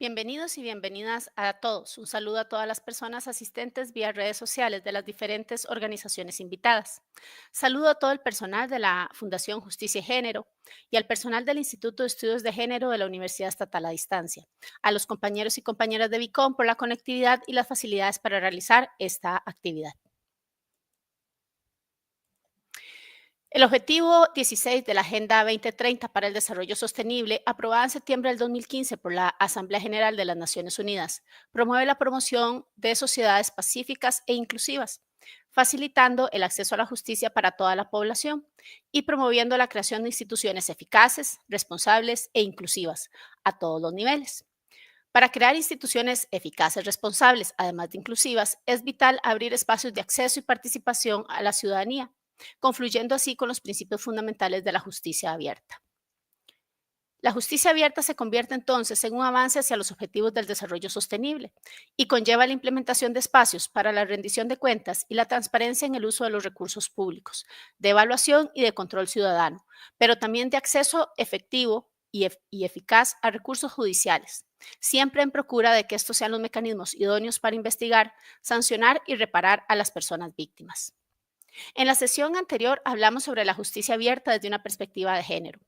Bienvenidos y bienvenidas a todos. Un saludo a todas las personas asistentes vía redes sociales de las diferentes organizaciones invitadas. Saludo a todo el personal de la Fundación Justicia y Género y al personal del Instituto de Estudios de Género de la Universidad Estatal a Distancia, a los compañeros y compañeras de BICOM por la conectividad y las facilidades para realizar esta actividad. El objetivo 16 de la Agenda 2030 para el Desarrollo Sostenible, aprobada en septiembre del 2015 por la Asamblea General de las Naciones Unidas, promueve la promoción de sociedades pacíficas e inclusivas, facilitando el acceso a la justicia para toda la población y promoviendo la creación de instituciones eficaces, responsables e inclusivas a todos los niveles. Para crear instituciones eficaces, responsables, además de inclusivas, es vital abrir espacios de acceso y participación a la ciudadanía, confluyendo así con los principios fundamentales de la justicia abierta. La justicia abierta se convierte entonces en un avance hacia los objetivos del desarrollo sostenible y conlleva la implementación de espacios para la rendición de cuentas y la transparencia en el uso de los recursos públicos, de evaluación y de control ciudadano, pero también de acceso efectivo y eficaz a recursos judiciales, siempre en procura de que estos sean los mecanismos idóneos para investigar, sancionar y reparar a las personas víctimas. En la sesión anterior hablamos sobre la justicia abierta desde una perspectiva de género.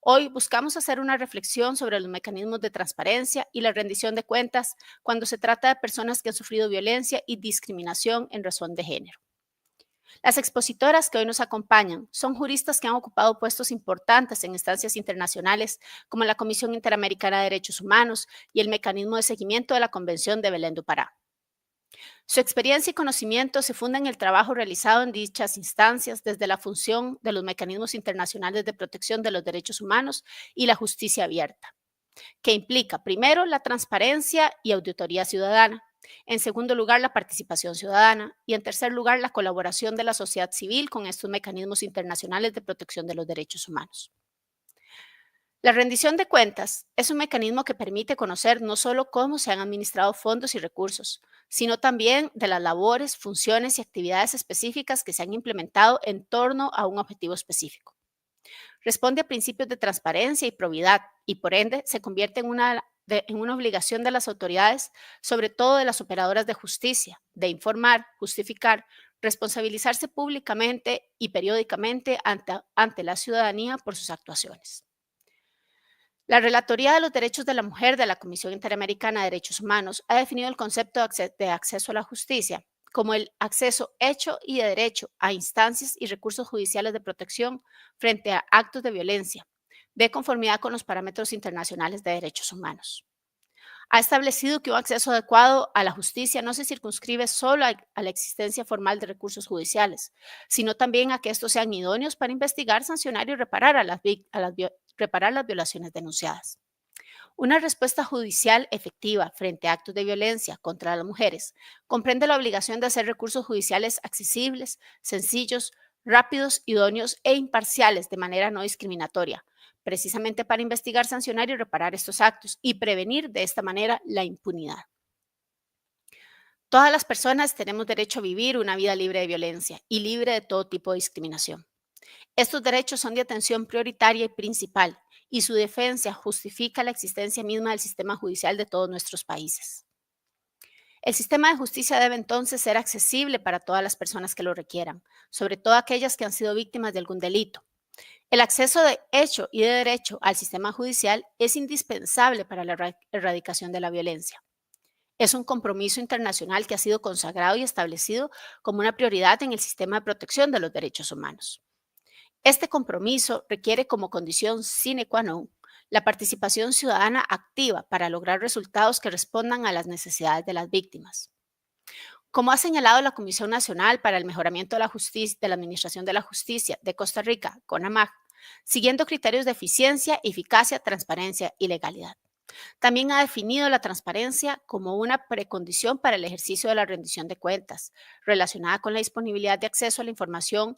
Hoy buscamos hacer una reflexión sobre los mecanismos de transparencia y la rendición de cuentas cuando se trata de personas que han sufrido violencia y discriminación en razón de género. Las expositoras que hoy nos acompañan son juristas que han ocupado puestos importantes en instancias internacionales como la Comisión Interamericana de Derechos Humanos y el Mecanismo de Seguimiento de la Convención de Belén do Pará. Su experiencia y conocimiento se fundan en el trabajo realizado en dichas instancias desde la función de los mecanismos internacionales de protección de los derechos humanos y la justicia abierta, que implica, primero, la transparencia y auditoría ciudadana, en segundo lugar, la participación ciudadana y, en tercer lugar, la colaboración de la sociedad civil con estos mecanismos internacionales de protección de los derechos humanos. La rendición de cuentas es un mecanismo que permite conocer no solo cómo se han administrado fondos y recursos, sino también de las labores, funciones y actividades específicas que se han implementado en torno a un objetivo específico. Responde a principios de transparencia y probidad y por ende se convierte en una obligación de las autoridades, sobre todo de las operadoras de justicia, de informar, justificar, responsabilizarse públicamente y periódicamente ante la ciudadanía por sus actuaciones. La Relatoría de los Derechos de la Mujer de la Comisión Interamericana de Derechos Humanos ha definido el concepto de acceso a la justicia como el acceso hecho y de derecho a instancias y recursos judiciales de protección frente a actos de violencia, de conformidad con los parámetros internacionales de derechos humanos. Ha establecido que un acceso adecuado a la justicia no se circunscribe solo a la existencia formal de recursos judiciales, sino también a que estos sean idóneos para investigar, sancionar y reparar, reparar las violaciones denunciadas. Una respuesta judicial efectiva frente a actos de violencia contra las mujeres comprende la obligación de hacer recursos judiciales accesibles, sencillos, rápidos, idóneos e imparciales de manera no discriminatoria, precisamente para investigar, sancionar y reparar estos actos y prevenir de esta manera la impunidad. Todas las personas tenemos derecho a vivir una vida libre de violencia y libre de todo tipo de discriminación. Estos derechos son de atención prioritaria y principal, y su defensa justifica la existencia misma del sistema judicial de todos nuestros países. El sistema de justicia debe entonces ser accesible para todas las personas que lo requieran, sobre todo aquellas que han sido víctimas de algún delito. El acceso de hecho y de derecho al sistema judicial es indispensable para la erradicación de la violencia. Es un compromiso internacional que ha sido consagrado y establecido como una prioridad en el sistema de protección de los derechos humanos. Este compromiso requiere como condición sine qua non la participación ciudadana activa para lograr resultados que respondan a las necesidades de las víctimas. Como ha señalado la Comisión Nacional para el Mejoramiento de la Justicia, de la Administración de la Justicia de Costa Rica, CONAMAG, siguiendo criterios de eficiencia, eficacia, transparencia y legalidad. También ha definido la transparencia como una precondición para el ejercicio de la rendición de cuentas, relacionada con la disponibilidad de acceso a la información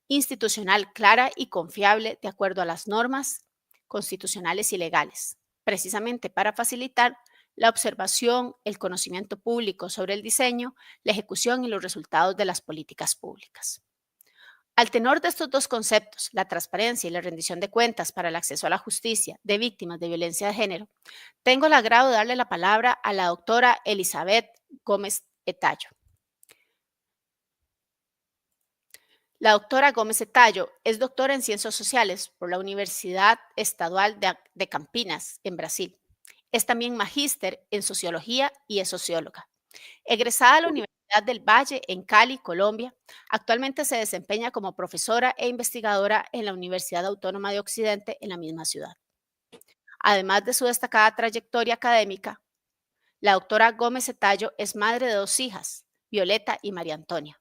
institucional clara y confiable de acuerdo a las normas constitucionales y legales, precisamente para facilitar la observación, el conocimiento público sobre el diseño, la ejecución y los resultados de las políticas públicas. Al tenor de estos dos conceptos, la transparencia y la rendición de cuentas para el acceso a la justicia de víctimas de violencia de género, tengo el agrado de darle la palabra a la doctora Elizabeth Gómez Etayo. La doctora Gómez Etayo es doctora en Ciencias Sociales por la Universidad Estadual de Campinas, en Brasil. Es también magíster en Sociología y es socióloga. Egresada de la Universidad del Valle en Cali, Colombia, actualmente se desempeña como profesora e investigadora en la Universidad Autónoma de Occidente en la misma ciudad. Además de su destacada trayectoria académica, la doctora Gómez Etayo es madre de 2 hijas, Violeta y María Antonia.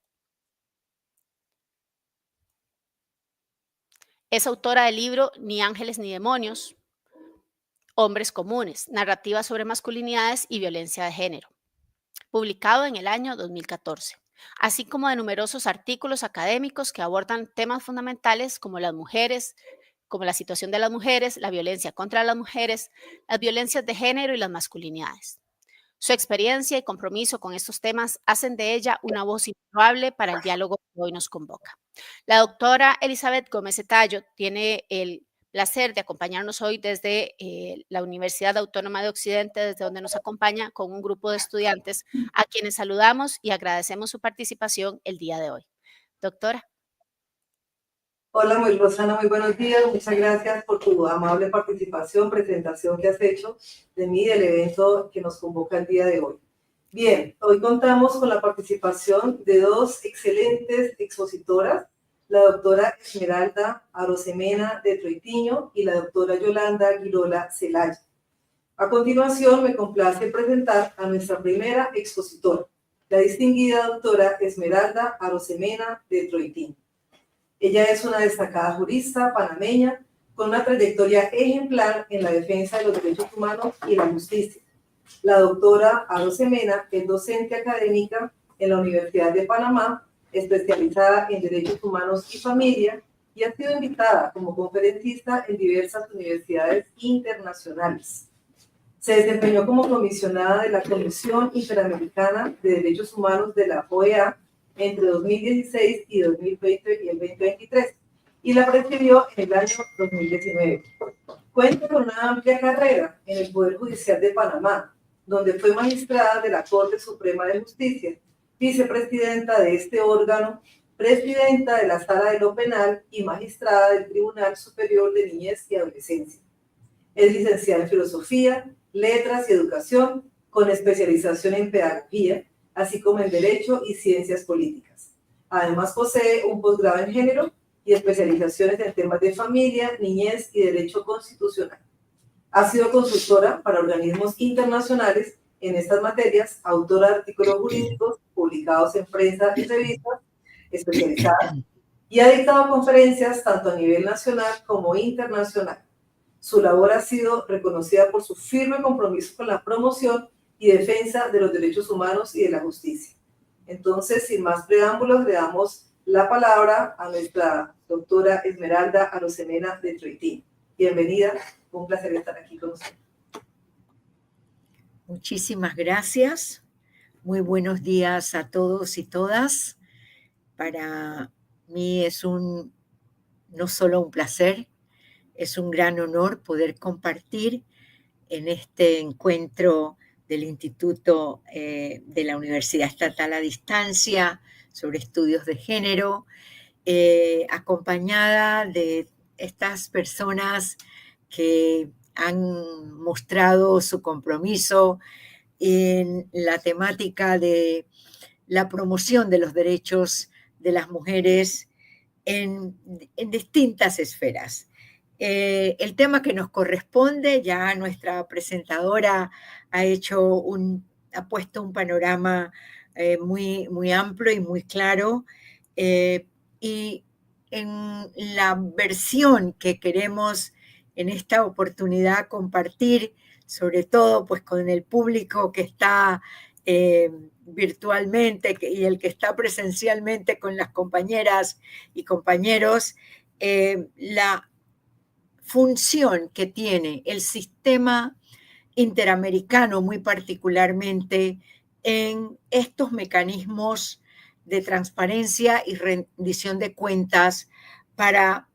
Es autora del libro Ni ángeles ni demonios, Hombres comunes, narrativa sobre masculinidades y violencia de género, publicado en el año 2014, así como de numerosos artículos académicos que abordan temas fundamentales como las mujeres, como la situación de las mujeres, la violencia contra las mujeres, las violencias de género y las masculinidades. Su experiencia y compromiso con estos temas hacen de ella una voz invaluable para el diálogo que hoy nos convoca. La doctora Elizabeth Gómez Etayo tiene el placer de acompañarnos hoy desde la Universidad Autónoma de Occidente, desde donde nos acompaña con un grupo de estudiantes a quienes saludamos y agradecemos su participación el día de hoy. Doctora. Hola, Rosana, muy buenos días. Muchas gracias por tu amable participación, presentación que has hecho de mí y del evento que nos convoca el día de hoy. Bien, hoy contamos con la participación de 2 excelentes expositoras, la doctora Esmeralda Arosemena de Troitiño y la doctora Yolanda Girola Celaya. A continuación, me complace presentar a nuestra primera expositora, la distinguida doctora Esmeralda Arosemena de Troitiño. Ella es una destacada jurista panameña con una trayectoria ejemplar en la defensa de los derechos humanos y la justicia. La doctora Arosemena es docente académica en la Universidad de Panamá, especializada en derechos humanos y familia, y ha sido invitada como conferencista en diversas universidades internacionales. Se desempeñó como comisionada de la Comisión Interamericana de Derechos Humanos de la OEA entre 2016 y 2020 y el 2023, y la presidió en el año 2019. Cuenta con una amplia carrera en el Poder Judicial de Panamá, donde fue magistrada de la Corte Suprema de Justicia, vicepresidenta de este órgano, presidenta de la Sala de lo Penal y magistrada del Tribunal Superior de Niñez y Adolescencia. Es licenciada en Filosofía, Letras y Educación, con especialización en Pedagogía, así como en Derecho y Ciencias Políticas. Además, posee un posgrado en Género y especializaciones en temas de familia, niñez y derecho constitucional. Ha sido consultora para organismos internacionales en estas materias, autora de artículos jurídicos publicados en prensa y revistas especializadas, y ha dictado conferencias tanto a nivel nacional como internacional. Su labor ha sido reconocida por su firme compromiso con la promoción y defensa de los derechos humanos y de la justicia. Entonces, sin más preámbulos, le damos la palabra a nuestra doctora Esmeralda Arosemena de Troitiño. Bienvenida, un placer estar aquí con usted. Muchísimas gracias. Muy buenos días a todos y todas. Para mí es no solo un placer, es un gran honor poder compartir en este encuentro del Instituto de la Universidad Estatal a Distancia sobre estudios de género, acompañada de estas personas que han mostrado su compromiso en la temática de la promoción de los derechos de las mujeres en distintas esferas. El tema que nos corresponde, ya nuestra presentadora ha puesto un panorama muy, muy amplio y muy claro, y en la versión que queremos en esta oportunidad compartir, sobre todo pues con el público que está virtualmente y el que está presencialmente con las compañeras y compañeros, la función que tiene el sistema interamericano muy particularmente en estos mecanismos de transparencia y rendición de cuentas para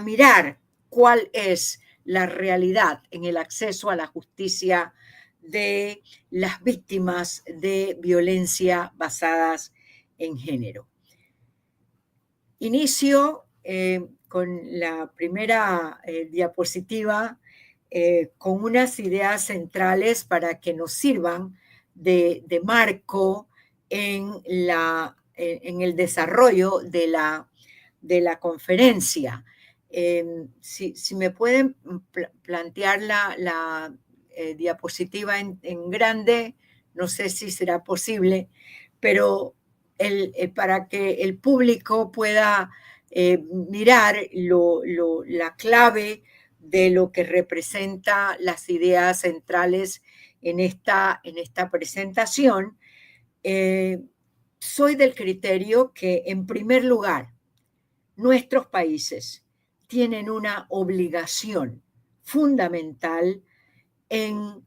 mirar cuál es la realidad en el acceso a la justicia de las víctimas de violencia basadas en género. Inicio con la primera diapositiva con unas ideas centrales para que nos sirvan de marco en el desarrollo de la conferencia. Si me pueden plantear la diapositiva en grande, no sé si será posible, pero para que el público pueda mirar la clave de lo que representa las ideas centrales en esta presentación. Soy del criterio que, en primer lugar, nuestros países tienen una obligación fundamental en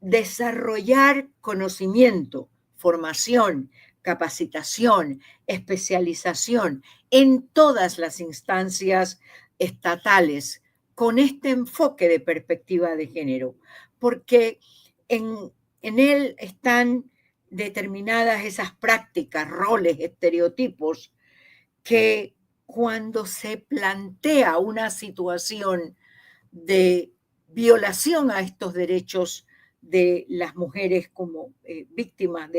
desarrollar conocimiento, formación, capacitación, especialización en todas las instancias estatales con este enfoque de perspectiva de género, porque en él están determinadas esas prácticas, roles, estereotipos que cuando se plantea una situación de violación a estos derechos de las mujeres como víctimas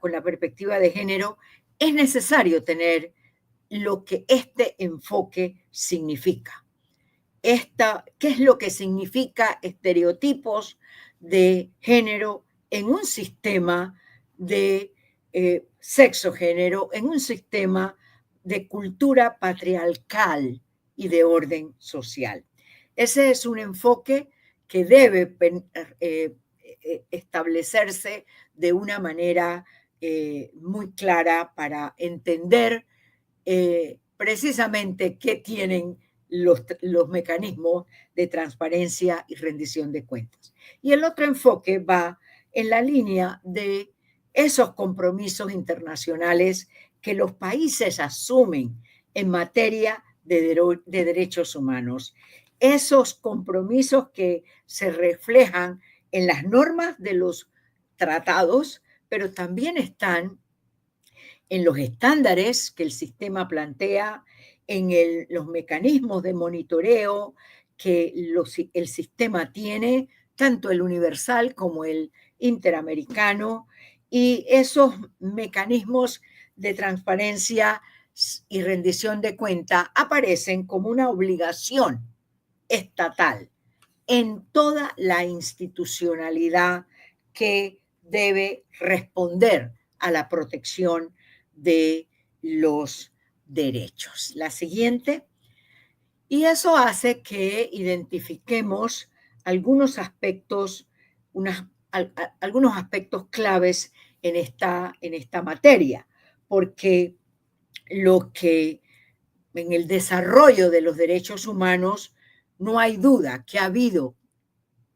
con la perspectiva de género, es necesario tener lo que este enfoque significa. ¿Qué es lo que significa estereotipos de género en un sistema de sexo-género, en un sistema de cultura patriarcal y de orden social? Ese es un enfoque que debe establecerse de una manera muy clara para entender precisamente qué tienen los mecanismos de transparencia y rendición de cuentas. Y el otro enfoque va en la línea de esos compromisos internacionales que los países asumen en materia de derechos humanos. Esos compromisos que se reflejan en las normas de los tratados, pero también están en los estándares que el sistema plantea, en los mecanismos de monitoreo que el sistema tiene, tanto el universal como el interamericano, y esos mecanismos de transparencia y rendición de cuenta aparecen como una obligación estatal en toda la institucionalidad que debe responder a la protección de los derechos. La siguiente. Y eso hace que identifiquemos algunos aspectos, algunos aspectos claves en esta materia, porque lo que en el desarrollo de los derechos humanos no hay duda que ha habido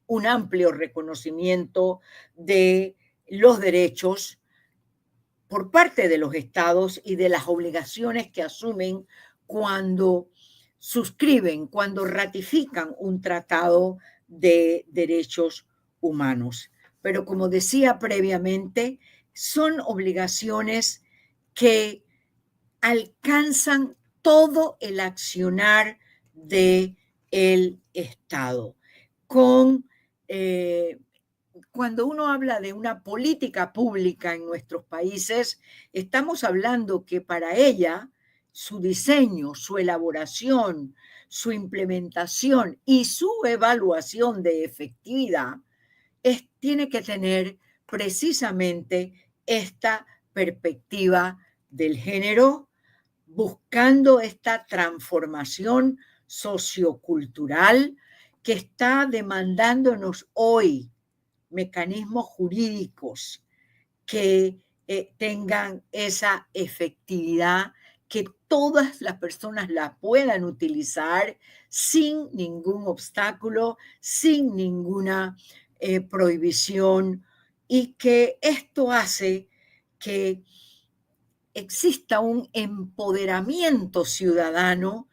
un amplio reconocimiento de los derechos por parte de los estados y de las obligaciones que asumen cuando suscriben, cuando ratifican un tratado de derechos humanos. Pero como decía previamente, son obligaciones que alcanzan todo el accionar del Estado. Cuando uno habla de una política pública en nuestros países, estamos hablando que para ella, su diseño, su elaboración, su implementación y su evaluación de efectividad tiene que tener precisamente esta perspectiva del género, buscando esta transformación sociocultural que está demandándonos hoy mecanismos jurídicos que tengan esa efectividad, que todas las personas la puedan utilizar sin ningún obstáculo, sin ninguna prohibición, y que esto hace que exista un empoderamiento ciudadano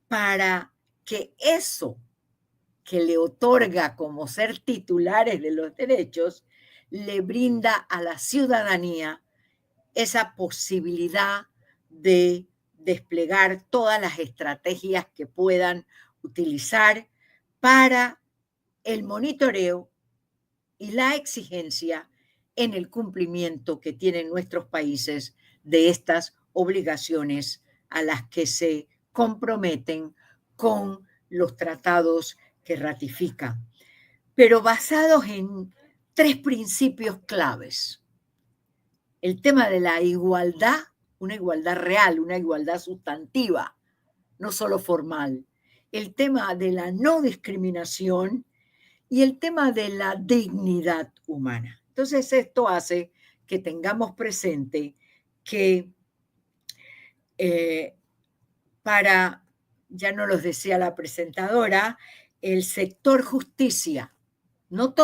para que eso que le otorga como ser titulares de los derechos, le brinda a la ciudadanía esa posibilidad de desplegar todas las estrategias que puedan utilizar para el monitoreo y la exigencia en el cumplimiento que tienen nuestros países de estas obligaciones a las que se comprometen con los tratados que ratifican, pero basados en 3 principios claves. El tema de la igualdad, una igualdad real, una igualdad sustantiva, no solo formal. El tema de la no discriminación y el tema de la dignidad humana. Entonces, esto hace que tengamos presente que para, ya nos los decía la presentadora, el sector justicia, no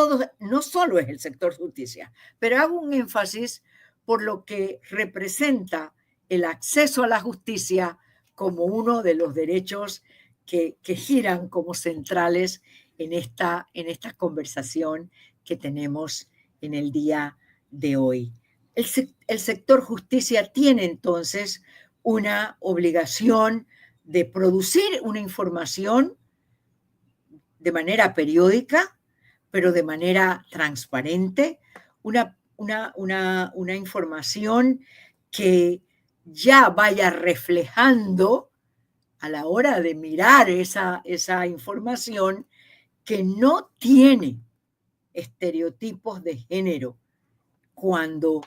solo es el sector justicia, pero hago un énfasis por lo que representa el acceso a la justicia como uno de los derechos que giran como centrales en esta conversación que tenemos en el día de hoy. El sector justicia tiene entonces una obligación de producir una información de manera periódica, pero de manera transparente, una información que ya vaya reflejando a la hora de mirar esa información que no tiene estereotipos de género cuando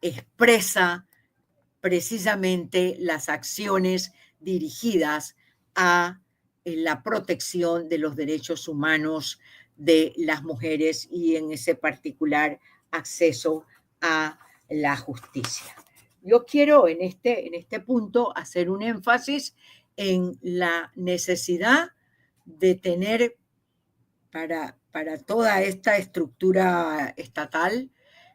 expresa precisamente las acciones dirigidas a la protección de los derechos humanos de las mujeres y en ese particular acceso a la justicia. Yo quiero en este punto hacer un énfasis en la necesidad de tener para toda esta estructura estatal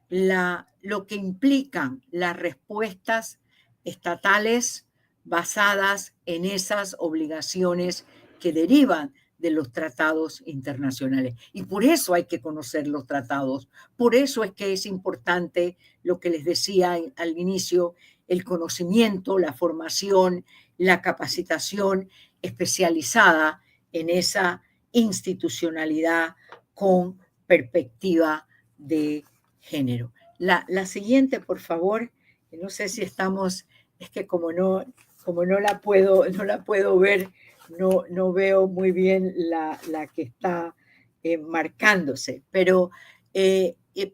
lo que implican las respuestas estatales basadas en esas obligaciones que derivan de los tratados internacionales. Y por eso hay que conocer los tratados. Por eso es que es importante lo que les decía al inicio, el conocimiento, la formación, la capacitación especializada en esa institucionalidad con perspectiva de género. La siguiente, por favor. No sé si estamos, es que como no la puedo ver, no veo muy bien la que está marcándose, pero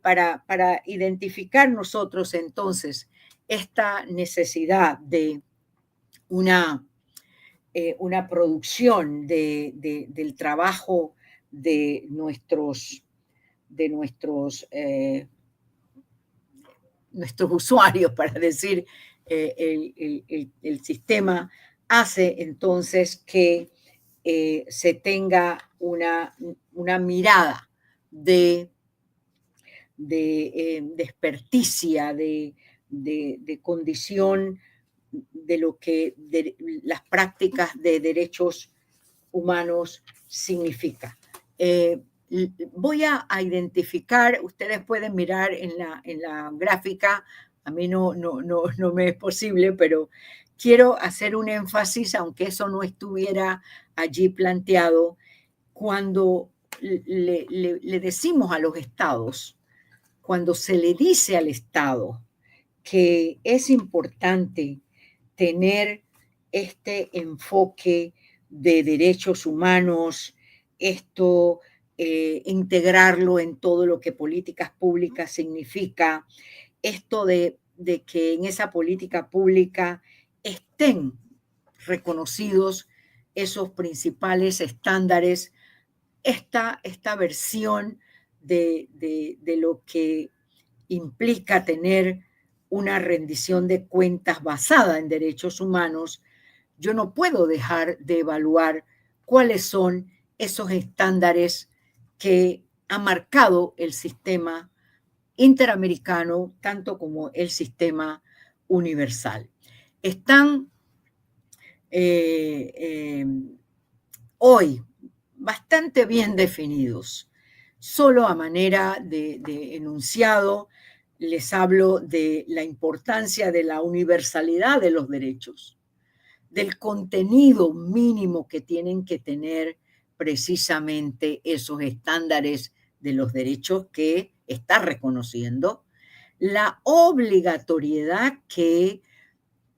para identificar nosotros entonces esta necesidad de una producción del trabajo de nuestros usuarios, para decir, el sistema hace entonces que se tenga una mirada de experticia, de condición de lo que las prácticas de derechos humanos significa. Voy a identificar, ustedes pueden mirar en la gráfica, a mí no me es posible, pero quiero hacer un énfasis, aunque eso no estuviera allí planteado, cuando le decimos a los estados, cuando se le dice al Estado que es importante tener este enfoque de derechos humanos, integrarlo en todo lo que políticas públicas significa, esto de que en esa política pública estén reconocidos esos principales estándares, esta versión de lo que implica tener una rendición de cuentas basada en derechos humanos, yo no puedo dejar de evaluar cuáles son esos estándares que ha marcado el sistema interamericano, tanto como el sistema universal. Están hoy bastante bien definidos. Solo a manera de enunciado les hablo de la importancia de la universalidad de los derechos, del contenido mínimo que tienen que tener precisamente esos estándares de los derechos que está reconociendo, la obligatoriedad que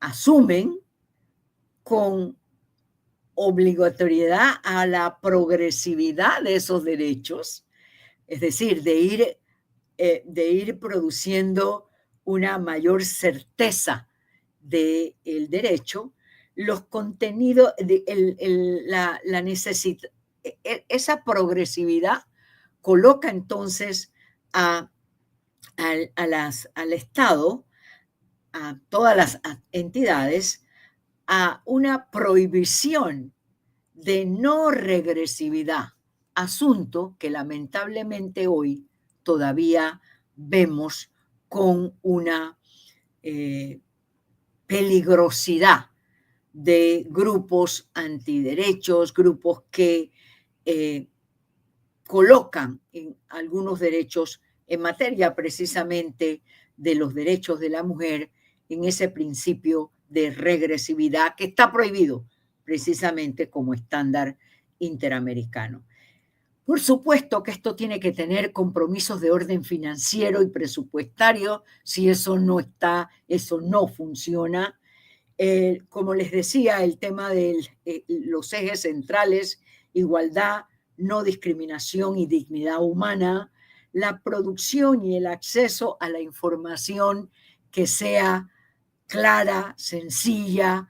asumen con obligatoriedad a la progresividad de esos derechos, es decir, de ir produciendo una mayor certeza del derecho, los contenidos, la necesidad, esa progresividad coloca entonces al Estado, a todas las entidades, a una prohibición de no regresividad, asunto que lamentablemente hoy todavía vemos con una peligrosidad de grupos antiderechos, grupos que colocan en algunos derechos en materia precisamente de los derechos de la mujer en ese principio de regresividad que está prohibido precisamente como estándar interamericano. Por supuesto que esto tiene que tener compromisos de orden financiero y presupuestario. Si eso no está, eso no funciona. Como les decía, el tema de los ejes centrales, igualdad, no discriminación y dignidad humana, la producción y el acceso a la información que sea clara, sencilla,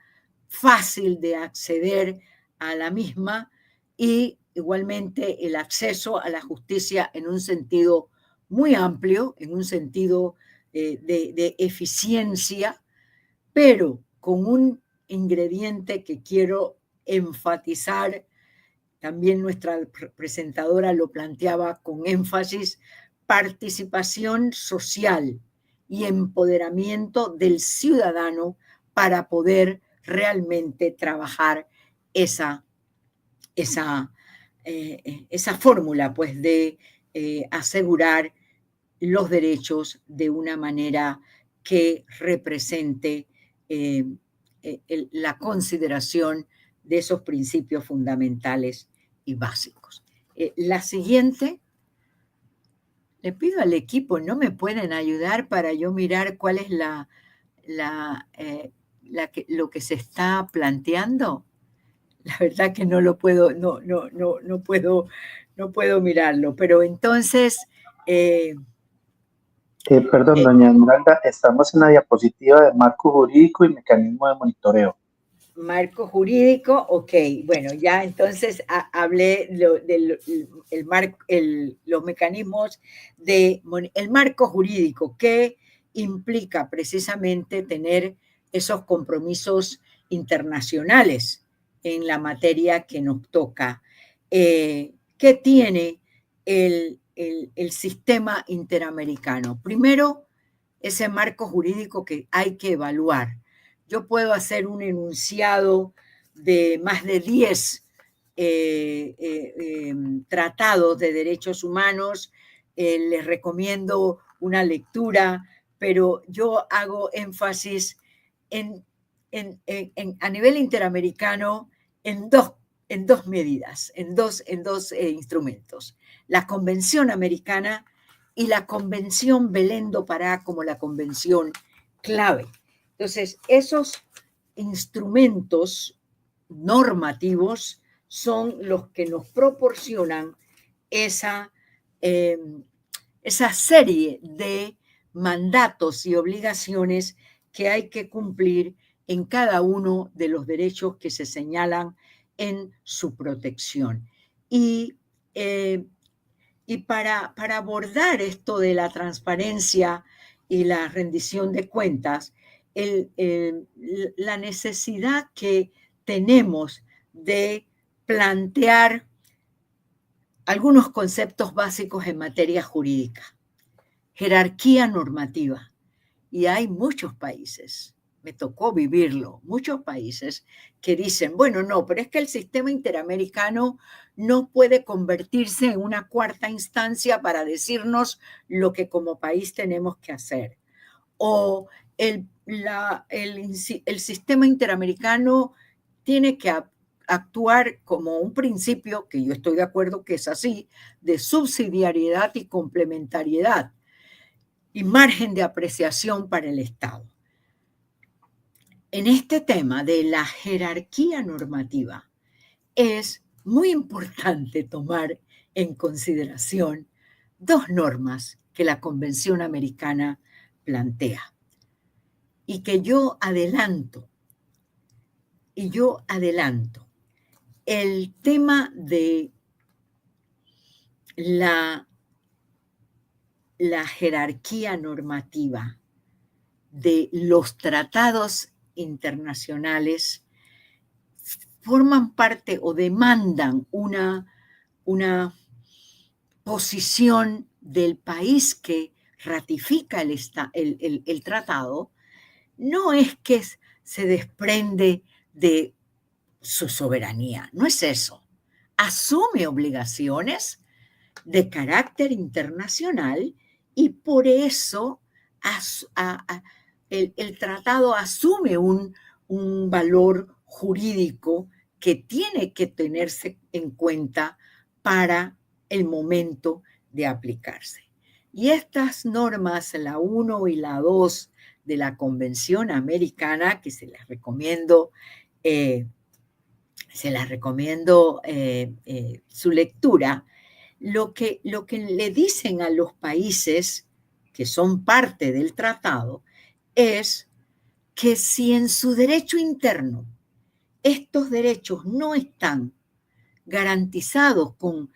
fácil de acceder a la misma, y igualmente el acceso a la justicia en un sentido muy amplio, en un sentido de eficiencia, pero con un ingrediente que quiero enfatizar. También nuestra presentadora lo planteaba con énfasis: participación social y empoderamiento del ciudadano para poder realmente trabajar esa fórmula, pues, de asegurar los derechos de una manera que represente la consideración de esos principios fundamentales y básicos. La siguiente, le pido al equipo, ¿no me pueden ayudar para yo mirar cuál es lo que se está planteando? La verdad que no lo puedo, no puedo mirarlo, pero entonces... Perdón, doña Esmeralda, estamos en la diapositiva de marco jurídico y mecanismo de monitoreo. Marco jurídico, ok. Bueno, ya entonces hablé los mecanismos el marco jurídico, que implica precisamente tener esos compromisos internacionales en la materia que nos toca. ¿Qué tiene el sistema interamericano? Primero, ese marco jurídico que hay que evaluar. Yo puedo hacer un enunciado de más de 10 tratados de derechos humanos. Les recomiendo una lectura, pero yo hago énfasis a nivel interamericano en dos medidas, en dos instrumentos: la Convención Americana y la Convención Belén do Pará como la convención clave. Entonces, esos instrumentos normativos son los que nos proporcionan esa serie de mandatos y obligaciones que hay que cumplir en cada uno de los derechos que se señalan en su protección. Y para abordar esto de la transparencia y la rendición de cuentas, la necesidad que tenemos de plantear algunos conceptos básicos en materia jurídica. jerarquía normativa. Y hay muchos países, me tocó vivirlo, muchos países que dicen, bueno, no, pero es que el sistema interamericano no puede convertirse en una cuarta instancia para decirnos lo que como país tenemos que hacer. O el sistema interamericano tiene que actuar como un principio, que yo estoy de acuerdo que es así, de subsidiariedad y complementariedad y margen de apreciación para el Estado. En este tema de la jerarquía normativa es muy importante tomar en consideración dos normas que la Convención Americana plantea y que yo adelanto. El tema de la jerarquía normativa de los tratados internacionales forman parte o demandan una posición del país que ratifica el tratado, no es que se desprende de su soberanía, no es eso. Asume obligaciones de carácter internacional y por eso el tratado asume un valor jurídico que tiene que tenerse en cuenta para el momento de aplicarse. Y estas normas, la 1 y la 2 de la Convención Americana, que se las recomiendo su lectura, lo que le dicen a los países que son parte del tratado es que si en su derecho interno estos derechos no están garantizados con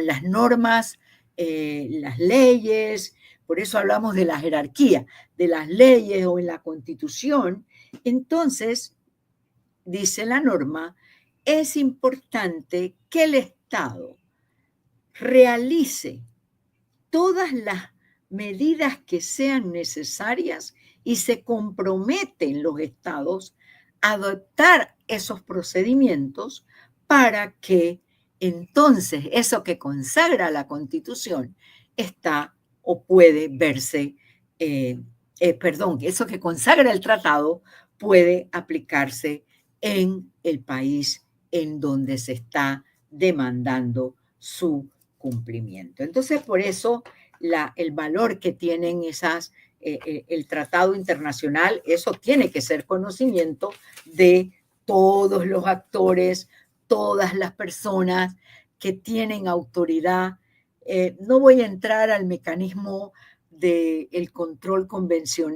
las normas, las leyes, por eso hablamos de la jerarquía, de las leyes o en la Constitución, entonces, dice la norma, es importante que el Estado realice todas las medidas que sean necesarias y se comprometen los estados a adoptar esos procedimientos para que entonces eso que consagra la Constitución está o puede verse, eso que consagra el tratado puede aplicarse en el país en donde se está demandando su cumplimiento. Entonces, por eso el valor que tienen el tratado internacional, eso tiene que ser conocimiento de todos los actores, todas las personas que tienen autoridad. No voy a entrar al mecanismo del control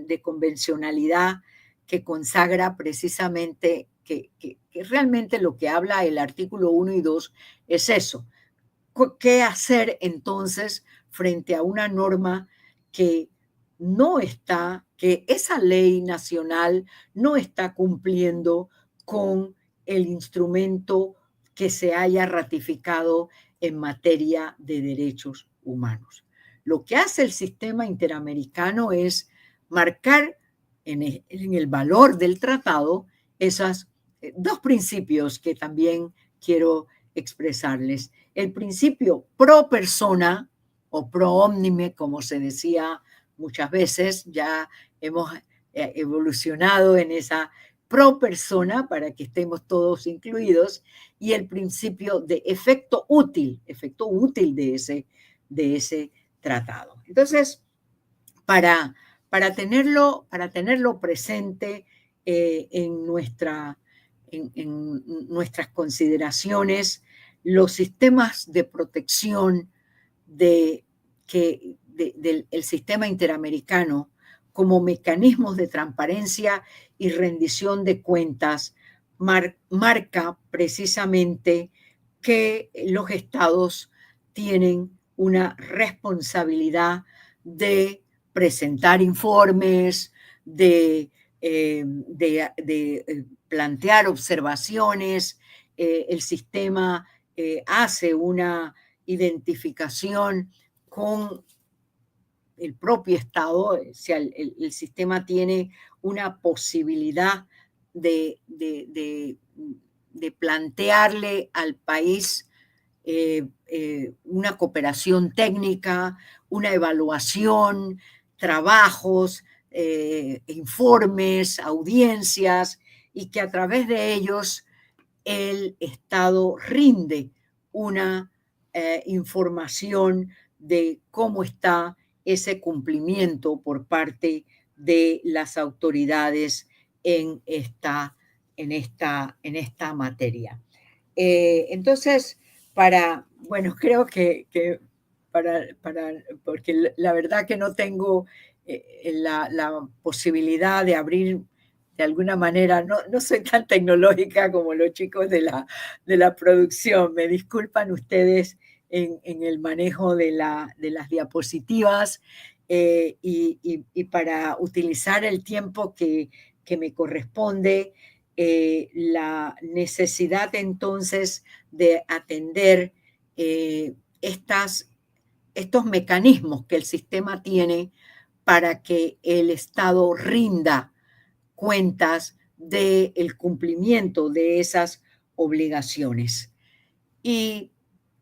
de convencionalidad que consagra precisamente que realmente lo que habla el artículo 1 y 2 es eso. ¿Qué hacer entonces frente a una norma que que esa ley nacional no está cumpliendo con el instrumento que se haya ratificado en materia de derechos humanos? Lo que hace el sistema interamericano es marcar en el valor del tratado esos dos principios que también quiero expresarles. El principio pro persona o pro omnime, como se decía muchas veces, ya hemos evolucionado en esa pro persona para que estemos todos incluidos, y el principio de efecto útil de ese tratado. Entonces, para tenerlo presente en nuestras consideraciones, los sistemas de protección del sistema interamericano como mecanismos de transparencia y rendición de cuentas marca precisamente que los estados tienen una responsabilidad de presentar informes, de plantear observaciones. El sistema hace una identificación con el propio Estado, o sea, el sistema tiene una posibilidad de plantearle al país una cooperación técnica, una evaluación, trabajos, informes, audiencias, y que a través de ellos el Estado rinde una información de cómo está ese cumplimiento por parte de las autoridades en esta materia. Entonces, creo que porque la verdad que no tengo la posibilidad de abrir de alguna manera, no soy tan tecnológica como los chicos de la producción. Me disculpan ustedes en el manejo de las diapositivas y para utilizar el tiempo que me corresponde, la necesidad entonces de atender estos mecanismos que el sistema tiene para que el Estado rinda cuentas del cumplimiento de esas obligaciones. Y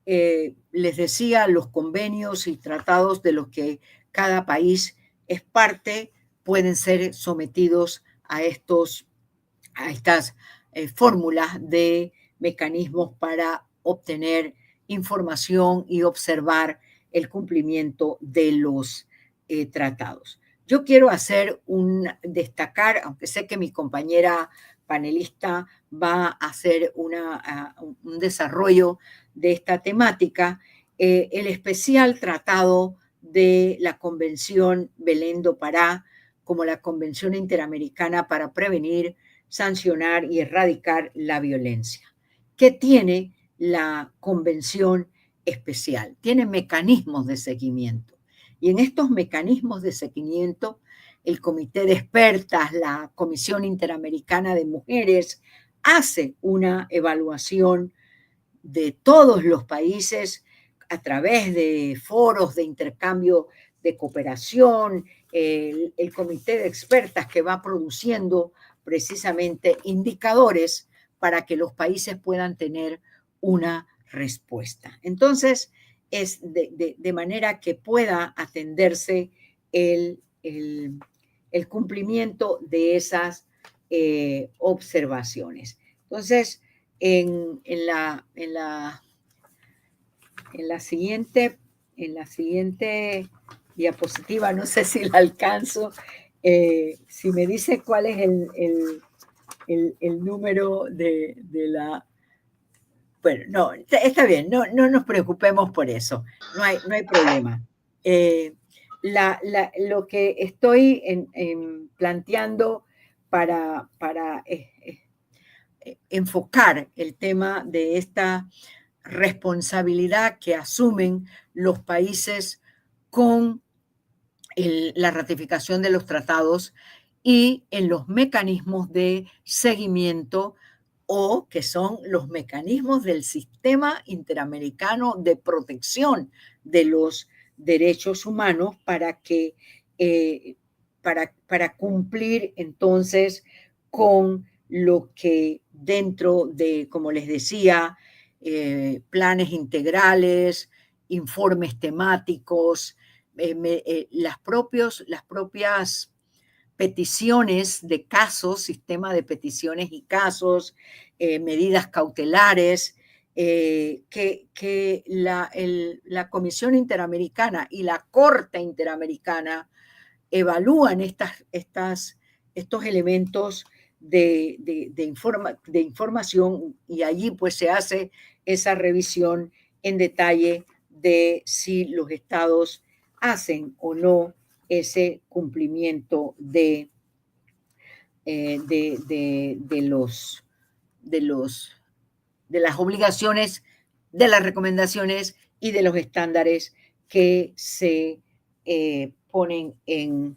les decía, los convenios y tratados de los que cada país es parte pueden ser sometidos a estas fórmulas de mecanismos para obtener información y observar el cumplimiento de los tratados. Yo quiero destacar, aunque sé que mi compañera panelista va a hacer un desarrollo de esta temática, el especial tratado de la Convención Belém do Pará, como la Convención Interamericana para Prevenir, Sancionar y Erradicar la Violencia. ¿Qué tiene la Convención Especial? Tiene mecanismos de seguimiento. Y en estos mecanismos de seguimiento, el Comité de Expertas, la Comisión Interamericana de Mujeres, hace una evaluación de todos los países a través de foros de intercambio de cooperación, el Comité de Expertas que va produciendo precisamente indicadores para que los países puedan tener una respuesta. Entonces, es de manera que pueda atenderse el cumplimiento de esas observaciones. Entonces, en la siguiente diapositiva, no sé si la alcanzo, si me dice cuál es el número de la... Bueno, no, está bien, no nos preocupemos por eso, no hay problema. Lo que estoy planteando para enfocar el tema de esta responsabilidad que asumen los países con la ratificación de los tratados y en los mecanismos de seguimiento, o que son los mecanismos del Sistema Interamericano de Protección de los Derechos Humanos para cumplir entonces con lo que dentro de, como les decía, planes integrales, informes temáticos, las propias peticiones de casos, sistema de peticiones y casos, medidas cautelares, que la Comisión Interamericana y la Corte Interamericana evalúan estos elementos de información, y allí pues se hace esa revisión en detalle de si los estados hacen o no ese cumplimiento de las obligaciones, de las recomendaciones y de los estándares que se ponen en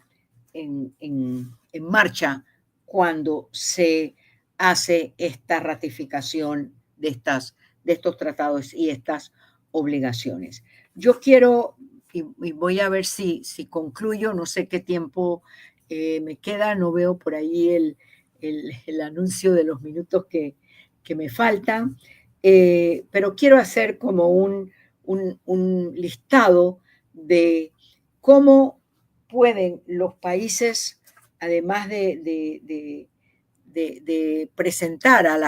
marcha cuando se hace esta ratificación de estos tratados y estas obligaciones. Yo quiero y voy a ver si concluyo, no sé qué tiempo me queda, no veo por ahí el anuncio de los minutos que me faltan, pero quiero hacer como un listado de cómo pueden los países, además de presentar a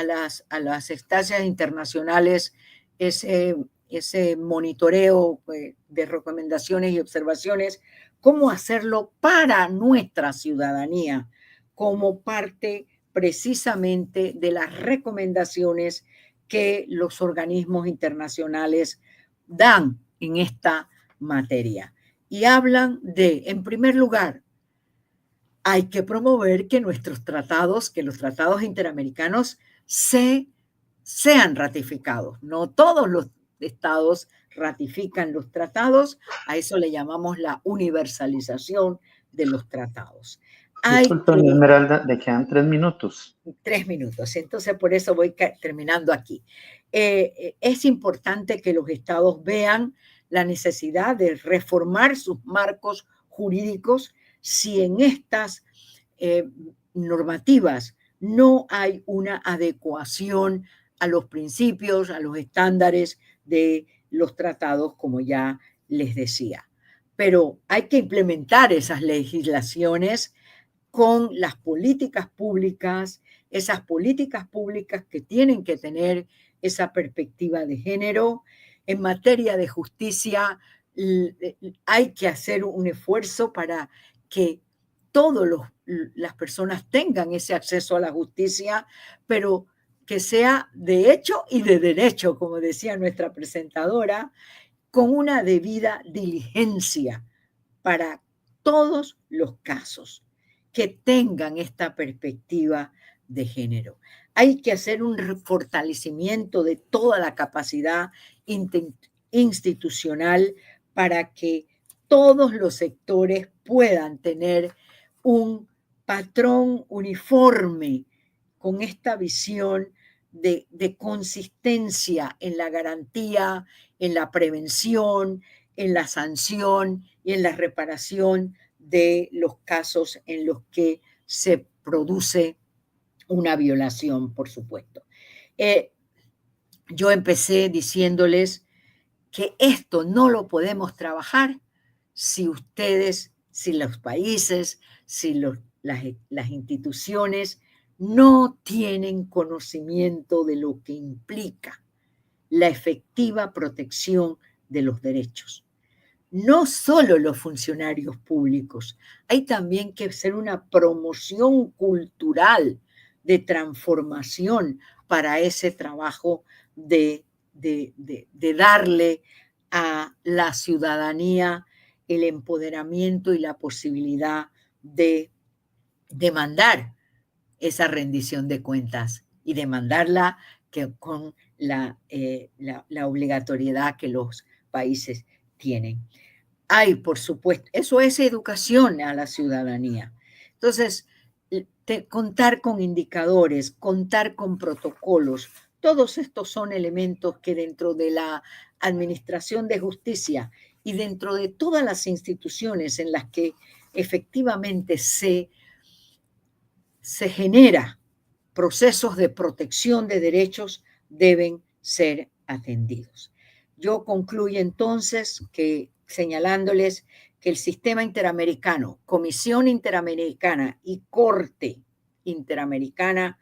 las instancias internacionales ese monitoreo de recomendaciones y observaciones, cómo hacerlo para nuestra ciudadanía como parte precisamente de las recomendaciones que los organismos internacionales dan en esta materia. Y hablan de, en primer lugar, hay que promover que los tratados interamericanos sean ratificados. No todos los estados ratifican los tratados, a eso le llamamos la universalización de los tratados. Disculpa, Esmeralda, le quedan 3 minutos. 3 minutos, entonces por eso voy terminando aquí. Es importante que los estados vean la necesidad de reformar sus marcos jurídicos si en estas normativas no hay una adecuación a los principios, a los estándares de los tratados, como ya les decía. Pero hay que implementar esas legislaciones con las políticas públicas, esas políticas públicas que tienen que tener esa perspectiva de género. En materia de justicia, hay que hacer un esfuerzo para que todas las personas tengan ese acceso a la justicia, pero que sea de hecho y de derecho, como decía nuestra presentadora, con una debida diligencia para todos los casos que tengan esta perspectiva de género. Hay que hacer un fortalecimiento de toda la capacidad institucional para que todos los sectores puedan tener un patrón uniforme con esta visión de consistencia en la garantía, en la prevención, en la sanción y en la reparación de los casos en los que se produce una violación, por supuesto. Yo empecé diciéndoles que esto no lo podemos trabajar si ustedes, si los países, si las instituciones no tienen conocimiento de lo que implica la efectiva protección de los derechos. No solo los funcionarios públicos, hay también que hacer una promoción cultural de transformación para ese trabajo de darle a la ciudadanía el empoderamiento y la posibilidad de demandar esa rendición de cuentas y demandarla con la obligatoriedad que los países tienen. Hay, por supuesto, eso es educación a la ciudadanía. Entonces, contar con indicadores, contar con protocolos, todos estos son elementos que dentro de la administración de justicia y dentro de todas las instituciones en las que efectivamente se genera procesos de protección de derechos deben ser atendidos. Yo concluyo entonces señalándoles que el sistema interamericano, Comisión Interamericana y Corte Interamericana,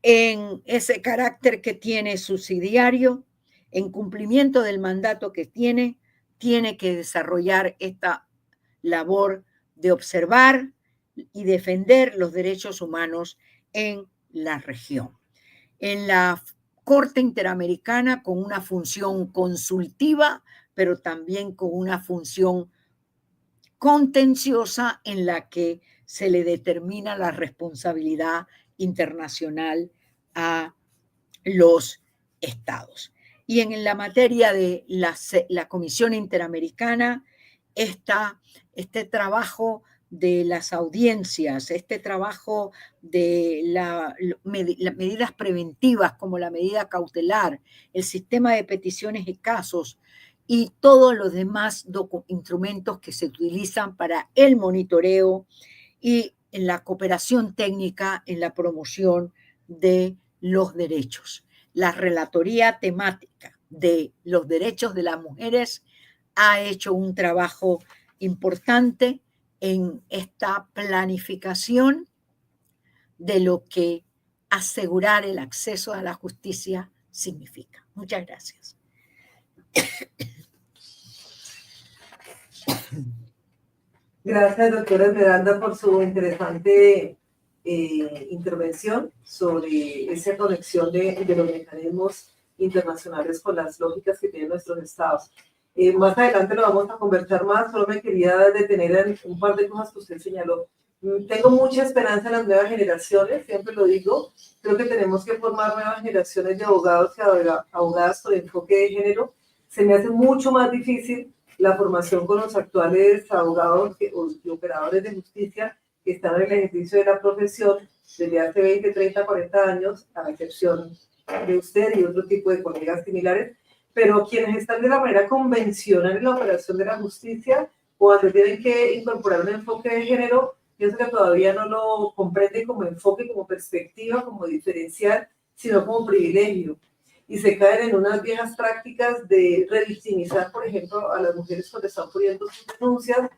en ese carácter que tiene subsidiario, en cumplimiento del mandato que tiene que desarrollar esta labor de observar y defender los derechos humanos en la región. En la Corte Interamericana con una función consultiva, pero también con una función contenciosa en la que se le determina la responsabilidad internacional a los estados. Y en la materia de la Comisión Interamericana, este trabajo de las audiencias, este trabajo de las medidas preventivas como la medida cautelar, el sistema de peticiones y casos y todos los demás instrumentos que se utilizan para el monitoreo y en la cooperación técnica en la promoción de los derechos. La Relatoría Temática de los Derechos de las Mujeres ha hecho un trabajo importante en esta planificación de lo que asegurar el acceso a la justicia significa. Muchas gracias. Gracias, doctora Esmeralda, por su interesante intervención sobre esa conexión de los mecanismos internacionales con las lógicas que tienen nuestros estados. Más adelante lo vamos a conversar más, solo me quería detener en un par de cosas que usted señaló. Tengo mucha esperanza en las nuevas generaciones, siempre lo digo. Creo que tenemos que formar nuevas generaciones de abogados y abogadas con enfoque de género. Se me hace mucho más difícil la formación con los actuales abogados y operadores de justicia que están en el ejercicio de la profesión desde hace 20, 30, 40 años, a excepción de usted y otro tipo de colegas similares, pero quienes están de la manera convencional en la operación de la justicia, cuando tienen que incorporar un enfoque de género, pienso que todavía no lo comprenden como enfoque, como perspectiva, como diferencial, sino como privilegio. Y se caen en unas viejas prácticas de revictimizar, por ejemplo, a las mujeres cuando están poniendo sus denuncias,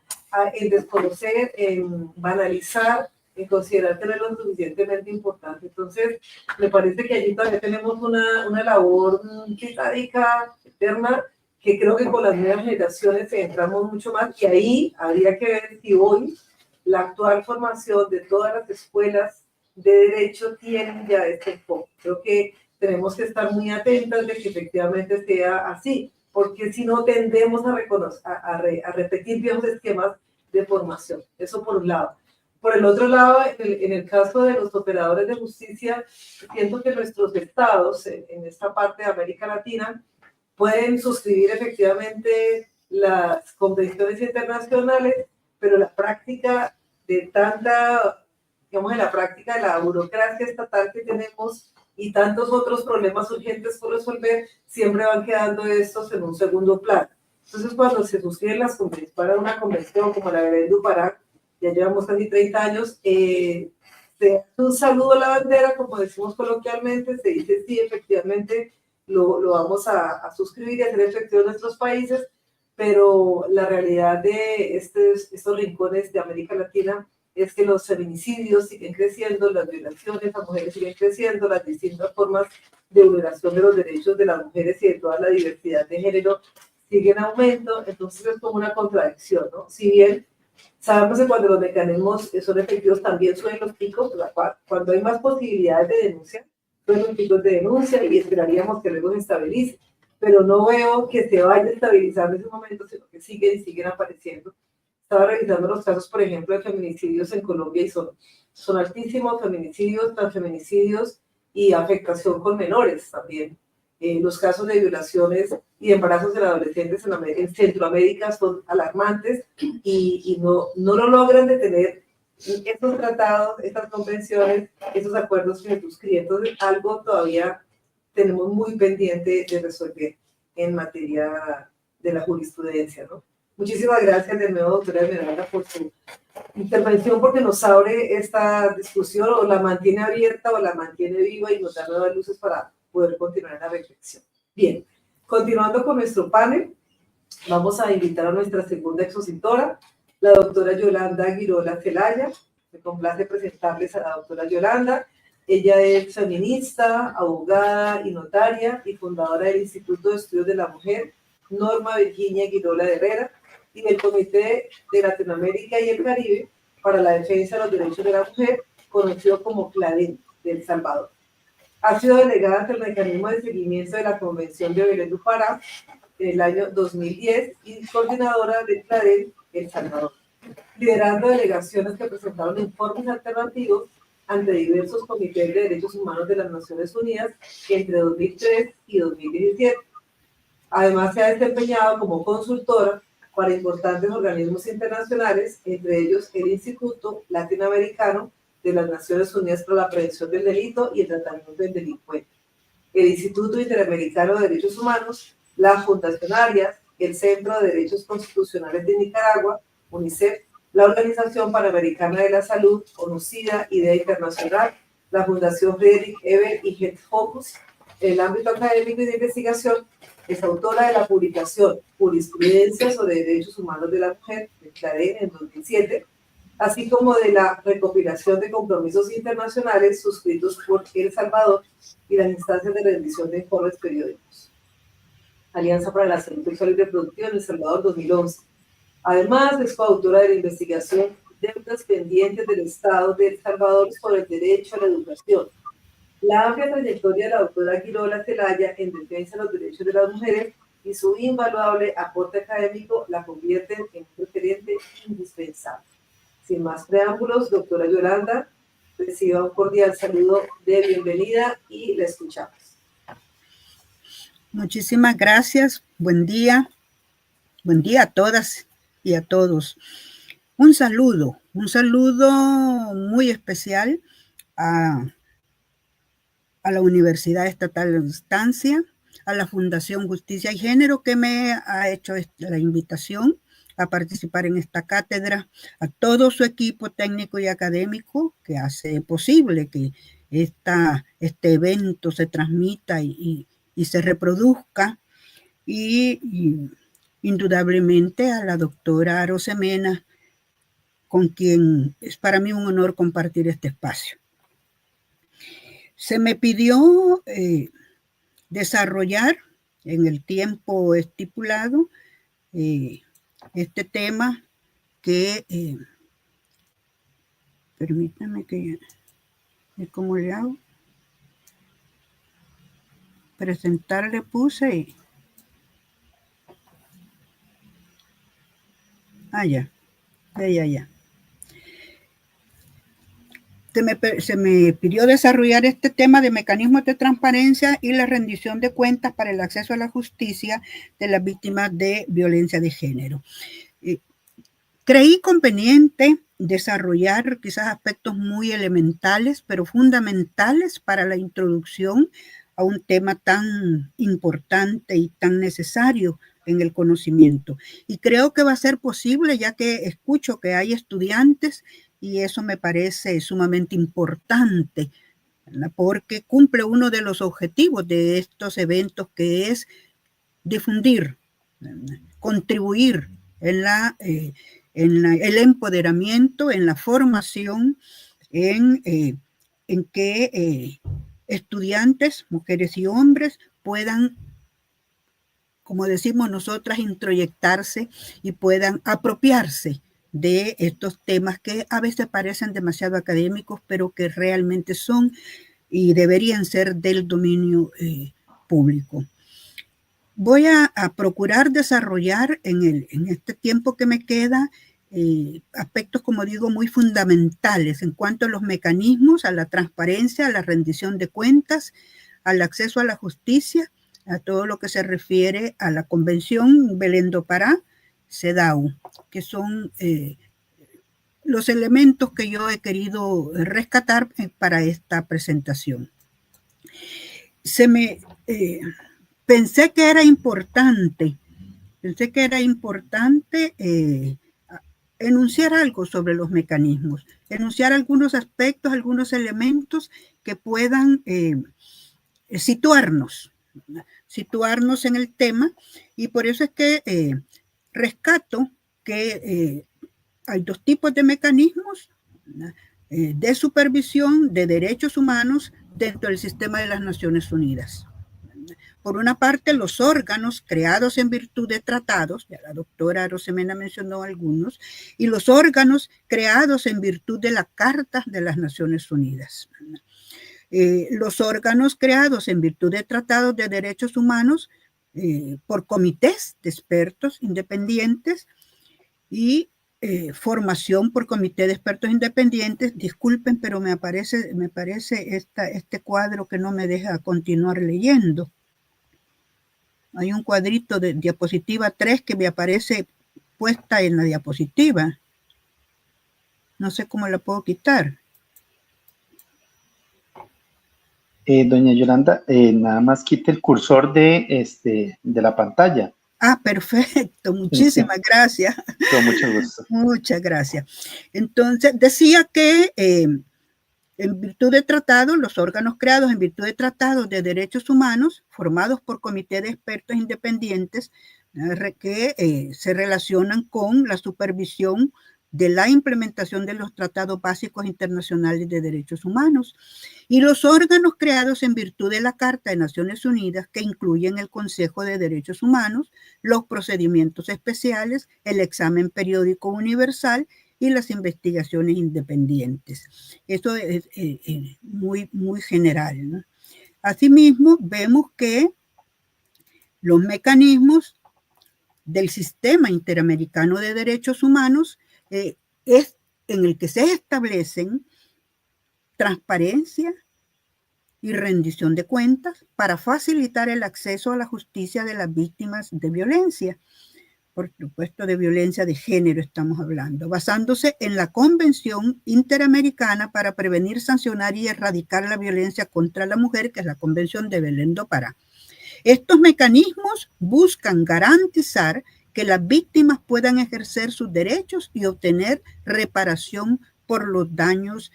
en desconocer, en banalizar, en considerar que no es lo suficientemente importante. Entonces, me parece que allí todavía tenemos una labor titánica, eterna, que creo que con las nuevas generaciones entramos mucho más, y ahí habría que ver si hoy la actual formación de todas las escuelas de derecho tienen ya este enfoque. Creo que tenemos que estar muy atentas de que efectivamente sea así, porque si no tendemos a repetir viejos esquemas de formación. Eso por un lado. Por el otro lado, en el caso de los operadores de justicia, siento que nuestros estados en esta parte de América Latina pueden suscribir efectivamente las convenciones internacionales, pero la práctica de tanta, digamos, en la práctica de la burocracia estatal que tenemos y tantos otros problemas urgentes por resolver, siempre van quedando estos en un segundo plano. Entonces, cuando se suscriben las convenciones para una convención como la de Belén Pará, ya llevamos casi 30 años, se hace un saludo a la bandera, como decimos coloquialmente, se dice sí, efectivamente lo vamos a suscribir y hacer efectivo en nuestros países, pero la realidad de estos rincones de América Latina es que los feminicidios siguen creciendo, las violaciones a mujeres siguen creciendo, las distintas formas de vulneración de los derechos de las mujeres y de toda la diversidad de género siguen en aumento. Entonces es como una contradicción, ¿no? Si bien sabemos que cuando los mecanismos son efectivos también suben los picos, cuando hay más posibilidades de denuncia, suben los picos de denuncia y esperaríamos que luego se estabilice, pero no veo que se vaya estabilizando en ese momento, sino que siguen apareciendo. Estaba revisando los casos, por ejemplo, de feminicidios en Colombia y son altísimos feminicidios, transfeminicidios y afectación con menores también. Los casos de violaciones y embarazos en adolescentes en Centroamérica son alarmantes y no lo logran detener estos tratados, estas convenciones, esos acuerdos que se suscriben. Entonces, algo todavía tenemos muy pendiente de resolver en materia de la jurisprudencia, ¿no? Muchísimas gracias de nuevo, doctora Esmeralda, por su intervención, porque nos abre esta discusión, o la mantiene abierta o la mantiene viva y nos da nuevas luces para poder continuar en la reflexión. Bien, continuando con nuestro panel, vamos a invitar a nuestra segunda expositora, la doctora Yolanda Girola Celaya. Me complace presentarles a la doctora Yolanda. Ella es feminista, abogada y notaria y fundadora del Instituto de Estudios de la Mujer, Norma Virginia Girola de Herrera, y del Comité de Latinoamérica y el Caribe para la Defensa de los Derechos de la Mujer, conocido como CLADEN, de El Salvador. Ha sido delegada ante el mecanismo de seguimiento de la Convención de Belén do Pará en el año 2010 y coordinadora del CLADEN El Salvador, liderando delegaciones que presentaron informes alternativos ante diversos comités de derechos humanos de las Naciones Unidas entre 2003 y 2017. Además, se ha desempeñado como consultora para importantes organismos internacionales, entre ellos el Instituto Latinoamericano de las Naciones Unidas para la Prevención del Delito y el Tratamiento del Delincuente, el Instituto Interamericano de Derechos Humanos, la Fundación Arias, el Centro de Derechos Constitucionales de Nicaragua, UNICEF, la Organización Panamericana de la Salud, ONUCIDA, IDEA Internacional, la Fundación Friedrich Ebert y Het Focus. En el ámbito académico y de investigación, es autora de la publicación Jurisprudencia sobre Derechos Humanos de la Mujer, de Clarín, en 2007, así como de la recopilación de compromisos internacionales suscritos por El Salvador y las instancias de rendición de informes periódicos. Alianza para la Salud Sexual y Reproductiva en El Salvador, 2011. Además, es coautora de la investigación Deudas pendientes del Estado de El Salvador por el derecho a la educación. La amplia trayectoria de la doctora Quirola Celaya en defensa de los derechos de las mujeres y su invaluable aporte académico la convierten en un referente indispensable. Sin más preámbulos, doctora Yolanda, reciba un cordial saludo de bienvenida y la escuchamos. Muchísimas gracias. Buen día a todas y a todos. Un saludo muy especial a la Universidad Estatal de Estancia, a la Fundación Justicia y Género que me ha hecho la invitación a participar en esta cátedra, a todo su equipo técnico y académico que hace posible que este evento se transmita y se reproduzca, y indudablemente a la doctora Arosemena, con quien es para mí un honor compartir este espacio. Se me pidió desarrollar en el tiempo estipulado este tema que, permítame que, ¿cómo le hago? Presentar le puse y... ya. Se me pidió desarrollar este tema de mecanismos de transparencia y la rendición de cuentas para el acceso a la justicia de las víctimas de violencia de género. Creí conveniente desarrollar quizás aspectos muy elementales, pero fundamentales para la introducción a un tema tan importante y tan necesario en el conocimiento. Y creo que va a ser posible, ya que escucho que hay estudiantes, y eso me parece sumamente importante, ¿verdad? Porque cumple uno de los objetivos de estos eventos, que es difundir, ¿verdad? Contribuir en el empoderamiento, en la formación, en que estudiantes, mujeres y hombres, puedan, como decimos nosotras, introyectarse y puedan apropiarse de estos temas que a veces parecen demasiado académicos, pero que realmente son y deberían ser del dominio público. Voy a procurar desarrollar en este tiempo que me queda aspectos, como digo, muy fundamentales en cuanto a los mecanismos, a la transparencia, a la rendición de cuentas, al acceso a la justicia, a todo lo que se refiere a la Convención Belén do Pará, CEDAW, que son los elementos que yo he querido rescatar para esta presentación. Pensé que era importante enunciar algo sobre los mecanismos, enunciar algunos aspectos, algunos elementos que puedan situarnos en el tema, y por eso es que rescato que hay dos tipos de mecanismos de supervisión de derechos humanos dentro del sistema de las Naciones Unidas. Por una parte, los órganos creados en virtud de tratados, ya la doctora Arosemena mencionó algunos, y los órganos creados en virtud de la Carta de las Naciones Unidas. Los órganos creados en virtud de tratados de derechos humanos por comités de expertos independientes y formación por comité de expertos independientes. Disculpen, pero me aparece este cuadro que no me deja continuar leyendo. Hay un cuadrito de diapositiva 3 que me aparece puesta en la diapositiva. No sé cómo la puedo quitar. Doña Yolanda, nada más quite el cursor de la pantalla. Ah, perfecto, muchísimas gracias. Con mucho gusto. Muchas gracias. Entonces, decía que en virtud de tratados, los órganos creados en virtud de tratados de derechos humanos, formados por comités de expertos independientes, que se relacionan con la supervisión de la implementación de los tratados básicos internacionales de derechos humanos, y los órganos creados en virtud de la Carta de Naciones Unidas, que incluyen el Consejo de Derechos Humanos, los procedimientos especiales, el examen periódico universal y las investigaciones independientes. Esto es muy, muy general, ¿no? Asimismo, vemos que los mecanismos del Sistema Interamericano de Derechos Humanos es en el que se establecen transparencia y rendición de cuentas para facilitar el acceso a la justicia de las víctimas de violencia. Por supuesto, de violencia de género estamos hablando, basándose en la Convención Interamericana para prevenir, sancionar y erradicar la violencia contra la mujer, que es la Convención de Belém do Pará. Estos mecanismos buscan garantizar que las víctimas puedan ejercer sus derechos y obtener reparación por los daños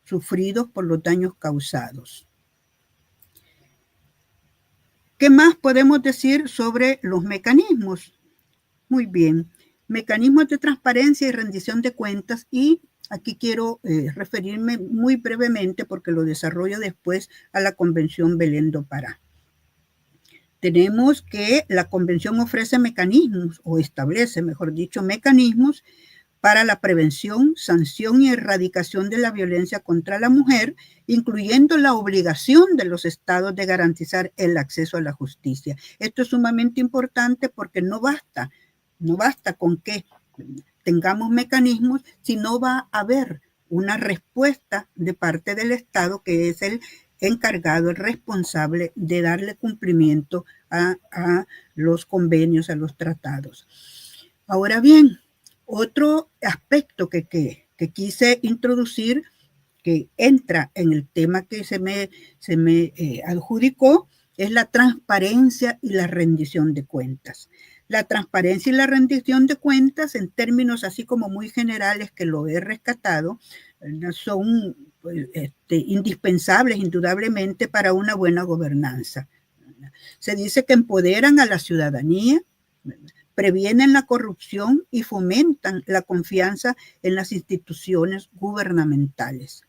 sufridos, por los daños causados. ¿Qué más podemos decir sobre los mecanismos? Muy bien, mecanismos de transparencia y rendición de cuentas, y aquí quiero referirme muy brevemente, porque lo desarrollo después, a la Convención Belém do Pará. Tenemos que la Convención ofrece mecanismos, o establece, mejor dicho, mecanismos para la prevención, sanción y erradicación de la violencia contra la mujer, incluyendo la obligación de los estados de garantizar el acceso a la justicia. Esto es sumamente importante porque no basta con que tengamos mecanismos, si no va a haber una respuesta de parte del Estado, que es el encargado, el responsable de darle cumplimiento a los convenios, a los tratados. Ahora bien, otro aspecto que quise introducir, que entra en el tema que se me adjudicó, es la transparencia y la rendición de cuentas. La transparencia y la rendición de cuentas, en términos así como muy generales que lo he rescatado, son indispensables indudablemente para una buena gobernanza. Se dice que empoderan a la ciudadanía, previenen la corrupción y fomentan la confianza en las instituciones gubernamentales.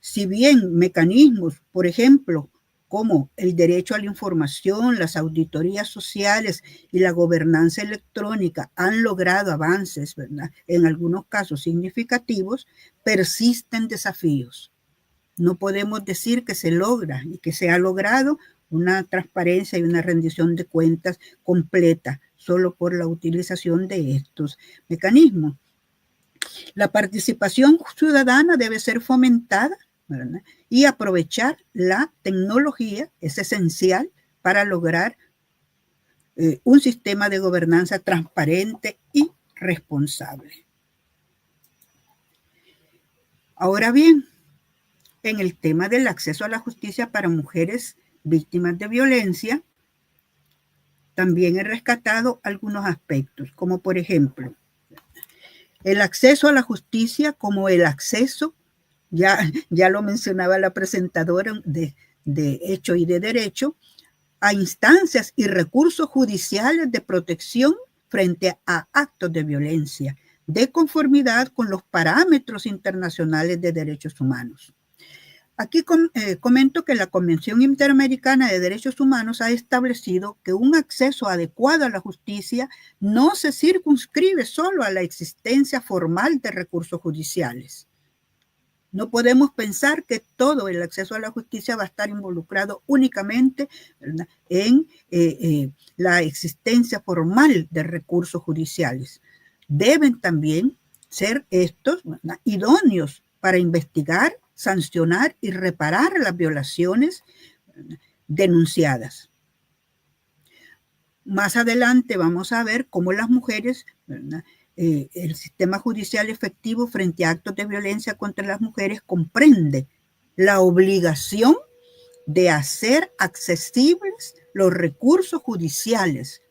Si bien mecanismos, por ejemplo, como el derecho a la información, las auditorías sociales y la gobernanza electrónica han logrado avances, ¿verdad?, en algunos casos significativos, persisten desafíos. No podemos decir que se logra y que se ha logrado una transparencia y una rendición de cuentas completa solo por la utilización de estos mecanismos. La participación ciudadana debe ser fomentada, ¿verdad?, y aprovechar la tecnología es esencial para lograr un sistema de gobernanza transparente y responsable. Ahora bien, en el tema del acceso a la justicia para mujeres víctimas de violencia, también he rescatado algunos aspectos, como por ejemplo, el acceso a la justicia como el acceso, ya lo mencionaba la presentadora de Hecho y de Derecho, a instancias y recursos judiciales de protección frente a actos de violencia, de conformidad con los parámetros internacionales de derechos humanos. Aquí comento que la Convención Interamericana de Derechos Humanos ha establecido que un acceso adecuado a la justicia no se circunscribe solo a la existencia formal de recursos judiciales. No podemos pensar que todo el acceso a la justicia va a estar involucrado únicamente, ¿verdad?, en la existencia formal de recursos judiciales. Deben también ser estos, ¿verdad?, idóneos para investigar, sancionar y reparar las violaciones denunciadas. Más adelante vamos a ver cómo las mujeres, ¿verdad?, el sistema judicial efectivo frente a actos de violencia contra las mujeres comprende la obligación de hacer accesibles los recursos judiciales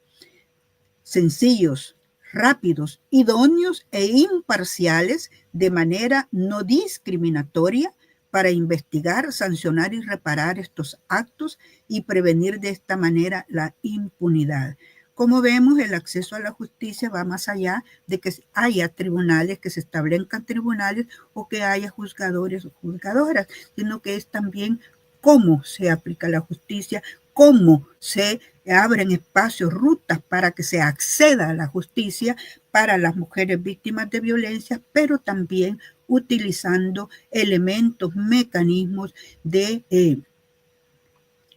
sencillos, rápidos, idóneos e imparciales de manera no discriminatoria para investigar, sancionar y reparar estos actos y prevenir de esta manera la impunidad. Como vemos, el acceso a la justicia va más allá de que haya tribunales, que se establezcan tribunales o que haya juzgadores o juzgadoras, sino que es también cómo se aplica la justicia, cómo se abren espacios, rutas para que se acceda a la justicia para las mujeres víctimas de violencia, pero también utilizando elementos, mecanismos de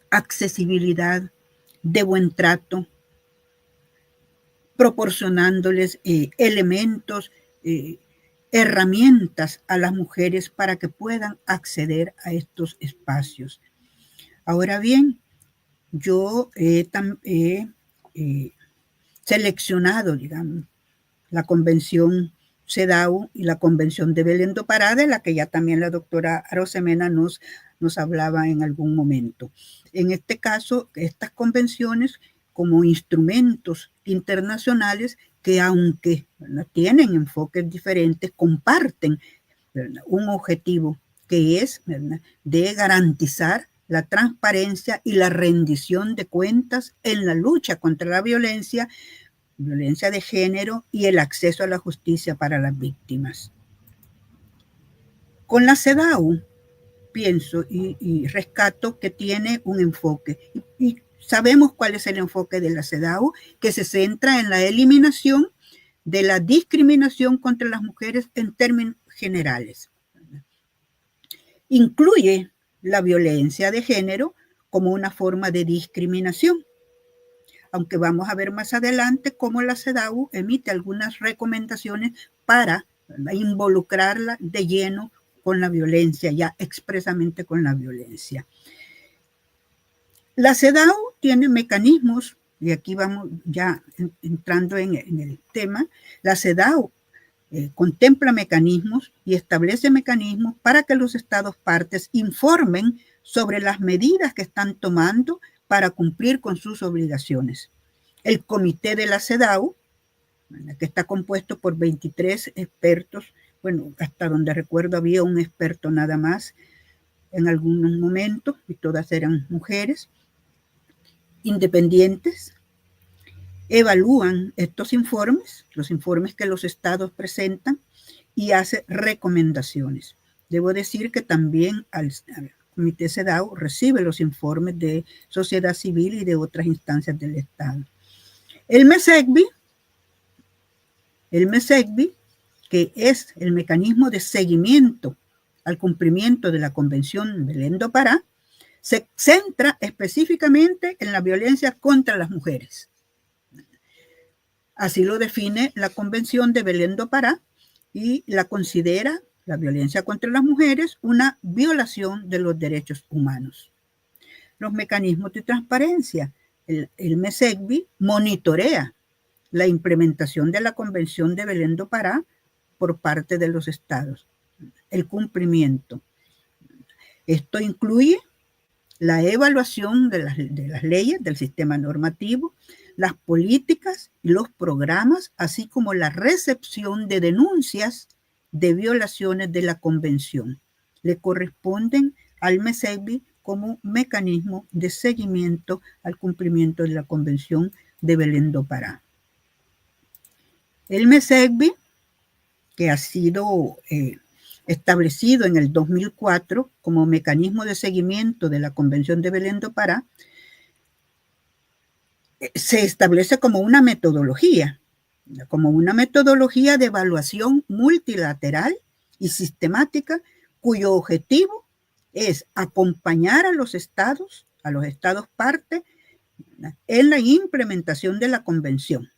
accesibilidad, de buen trato, proporcionándoles elementos, herramientas a las mujeres para que puedan acceder a estos espacios. Ahora bien, yo he seleccionado, digamos, la Convención CEDAW y la Convención de Belén do Pará, de la que ya también la doctora Arosemena nos hablaba en algún momento. En este caso, estas convenciones como instrumentos internacionales que, aunque tienen enfoques diferentes, comparten, ¿verdad?, un objetivo que es, ¿verdad?, de garantizar la transparencia y la rendición de cuentas en la lucha contra la violencia de género y el acceso a la justicia para las víctimas. Con la CEDAW pienso y rescato que tiene un enfoque y sabemos cuál es el enfoque de la CEDAW, que se centra en la eliminación de la discriminación contra las mujeres en términos generales. Incluye la violencia de género como una forma de discriminación, aunque vamos a ver más adelante cómo la CEDAW emite algunas recomendaciones para, ¿verdad?, involucrarla de lleno con la violencia, ya expresamente con la violencia. La CEDAW tiene mecanismos, y aquí vamos ya entrando en el tema. La CEDAW contempla mecanismos y establece mecanismos para que los estados partes informen sobre las medidas que están tomando para cumplir con sus obligaciones. El comité de la CEDAW, que está compuesto por 23 expertos, bueno, hasta donde recuerdo había un experto nada más en algunos momentos, y todas eran mujeres, independientes, evalúan estos informes, los informes que los estados presentan, y hace recomendaciones. Debo decir que también al Comité CEDAW recibe los informes de sociedad civil y de otras instancias del Estado. El MESECBI, que es el mecanismo de seguimiento al cumplimiento de la Convención de Belén do Pará, se centra específicamente en la violencia contra las mujeres. Así lo define la Convención de Belén do Pará y la considera, la violencia contra las mujeres, una violación de los derechos humanos. Los mecanismos de transparencia. El MESECBI monitorea la implementación de la Convención de Belén do Pará por parte de los estados, el cumplimiento. Esto incluye la evaluación de las leyes, del sistema normativo, las políticas y los programas, así como la recepción de denuncias de violaciones de la Convención. Le corresponden al MESECBI como mecanismo de seguimiento al cumplimiento de la Convención de Belén do Pará. El MESECBI, que ha sido establecido en el 2004 como mecanismo de seguimiento de la Convención de Belén do Pará, se establece como una metodología de evaluación multilateral y sistemática, cuyo objetivo es acompañar a los estados parte, en la implementación de la Convención.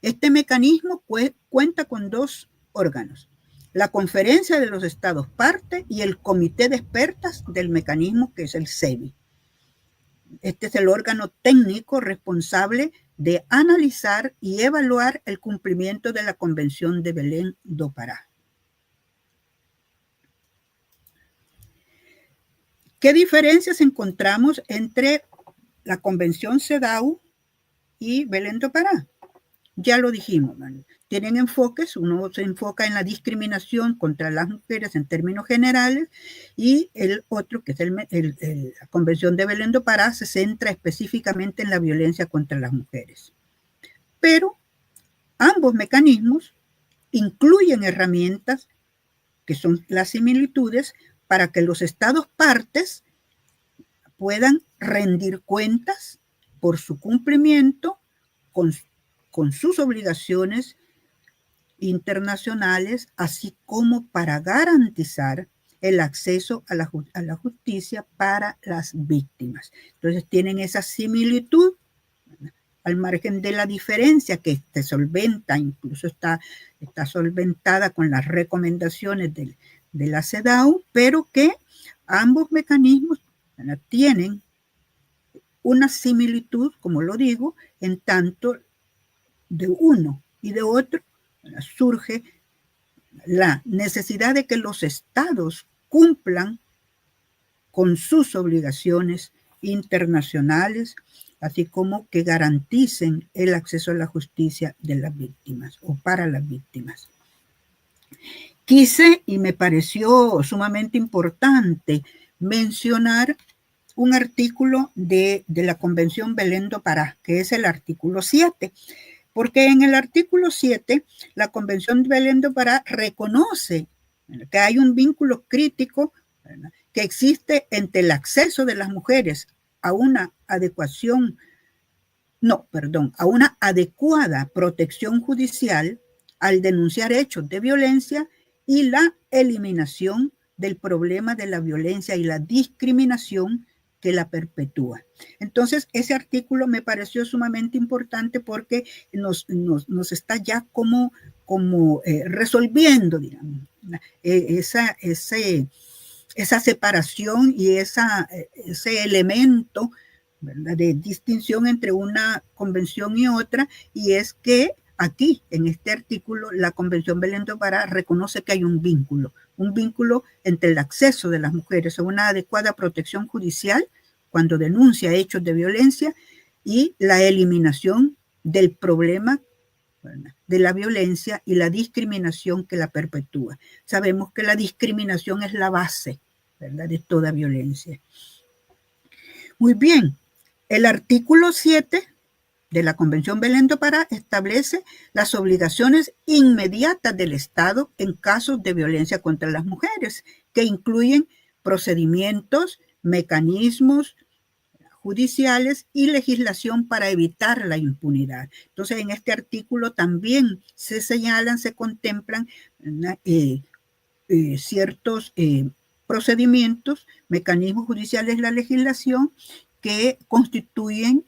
Este mecanismo cuenta con dos órganos: la Conferencia de los Estados Parte y el Comité de Expertas del mecanismo, que es el CEBI. Este es el órgano técnico responsable de analizar y evaluar el cumplimiento de la Convención de Belén do Pará. ¿Qué diferencias encontramos entre la Convención CEDAW y Belén do Pará? ya lo dijimos, tienen enfoques, uno se enfoca en la discriminación contra las mujeres en términos generales y el otro, que es la Convención de Belén do Pará, se centra específicamente en la violencia contra las mujeres. Pero ambos mecanismos incluyen herramientas que son las similitudes para que los estados partes puedan rendir cuentas por su cumplimiento con sus obligaciones internacionales, así como para garantizar el acceso a la justicia para las víctimas. Entonces tienen esa similitud, al margen de la diferencia que se solventa, incluso está solventada con las recomendaciones de la CEDAW, pero que ambos mecanismos tienen una similitud, como lo digo, en tanto de uno y de otro surge la necesidad de que los estados cumplan con sus obligaciones internacionales, así como que garanticen el acceso a la justicia de las víctimas o para las víctimas. Quise y me pareció sumamente importante mencionar un artículo de la Convención Belén do Pará, que es el artículo 7, porque en el artículo 7 la Convención de Belén do Pará reconoce que hay un vínculo crítico, ¿verdad?, que existe entre el acceso de las mujeres a una adecuada protección judicial al denunciar hechos de violencia y la eliminación del problema de la violencia y la discriminación que la perpetúa. Entonces, ese artículo me pareció sumamente importante porque nos está ya como resolviendo, digamos, esa separación y ese elemento, ¿verdad?, de distinción entre una convención y otra, y es que aquí, en este artículo, la Convención Belén do Pará reconoce que hay un vínculo entre el acceso de las mujeres a una adecuada protección judicial cuando denuncia hechos de violencia y la eliminación del problema, ¿verdad?, de la violencia y la discriminación que la perpetúa. Sabemos que la discriminación es la base, ¿verdad?, de toda violencia. Muy bien, el artículo 7 de la Convención Belén do Pará establece las obligaciones inmediatas del Estado en casos de violencia contra las mujeres, que incluyen procedimientos, mecanismos judiciales y legislación para evitar la impunidad. Entonces, en este artículo también se señalan, se contemplan ciertos procedimientos, mecanismos judiciales de la legislación que constituyen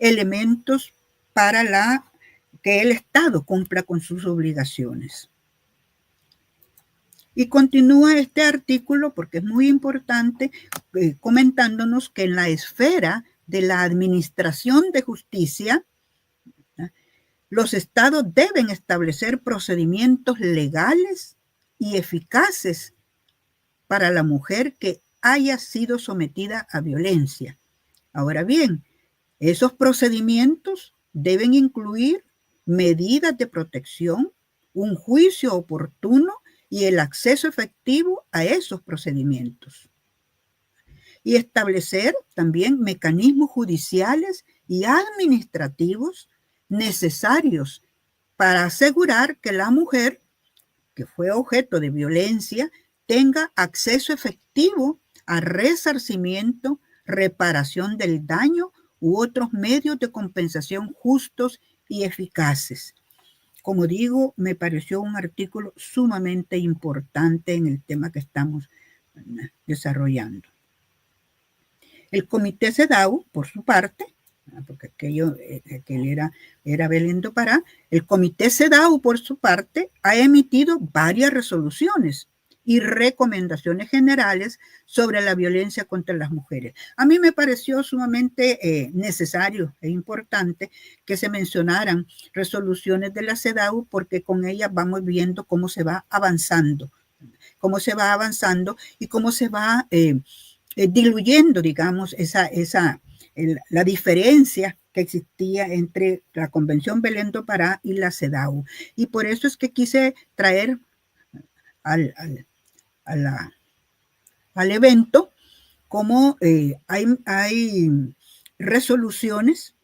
elementos para que el Estado cumpla con sus obligaciones. Y continúa este artículo, porque es muy importante, comentándonos que en la esfera de la administración de justicia, ¿verdad?, los estados deben establecer procedimientos legales y eficaces para la mujer que haya sido sometida a violencia. Ahora bien, esos procedimientos deben incluir medidas de protección, un juicio oportuno y el acceso efectivo a esos procedimientos. Y establecer también mecanismos judiciales y administrativos necesarios para asegurar que la mujer que fue objeto de violencia tenga acceso efectivo a resarcimiento, reparación del daño u otros medios de compensación justos y eficaces. Como digo, me pareció un artículo sumamente importante en el tema que estamos desarrollando. El Comité CEDAW, por su parte, porque aquel era Belén do Pará, el Comité CEDAW, por su parte, ha emitido varias resoluciones y recomendaciones generales sobre la violencia contra las mujeres. A mí me pareció sumamente necesario e importante que se mencionaran resoluciones de la CEDAW, porque con ellas vamos viendo cómo se va avanzando y cómo se va diluyendo, digamos, la diferencia que que existía entre la Convención Belén do Pará y la CEDAW. Y por eso es que quise traer al evento como hay resoluciones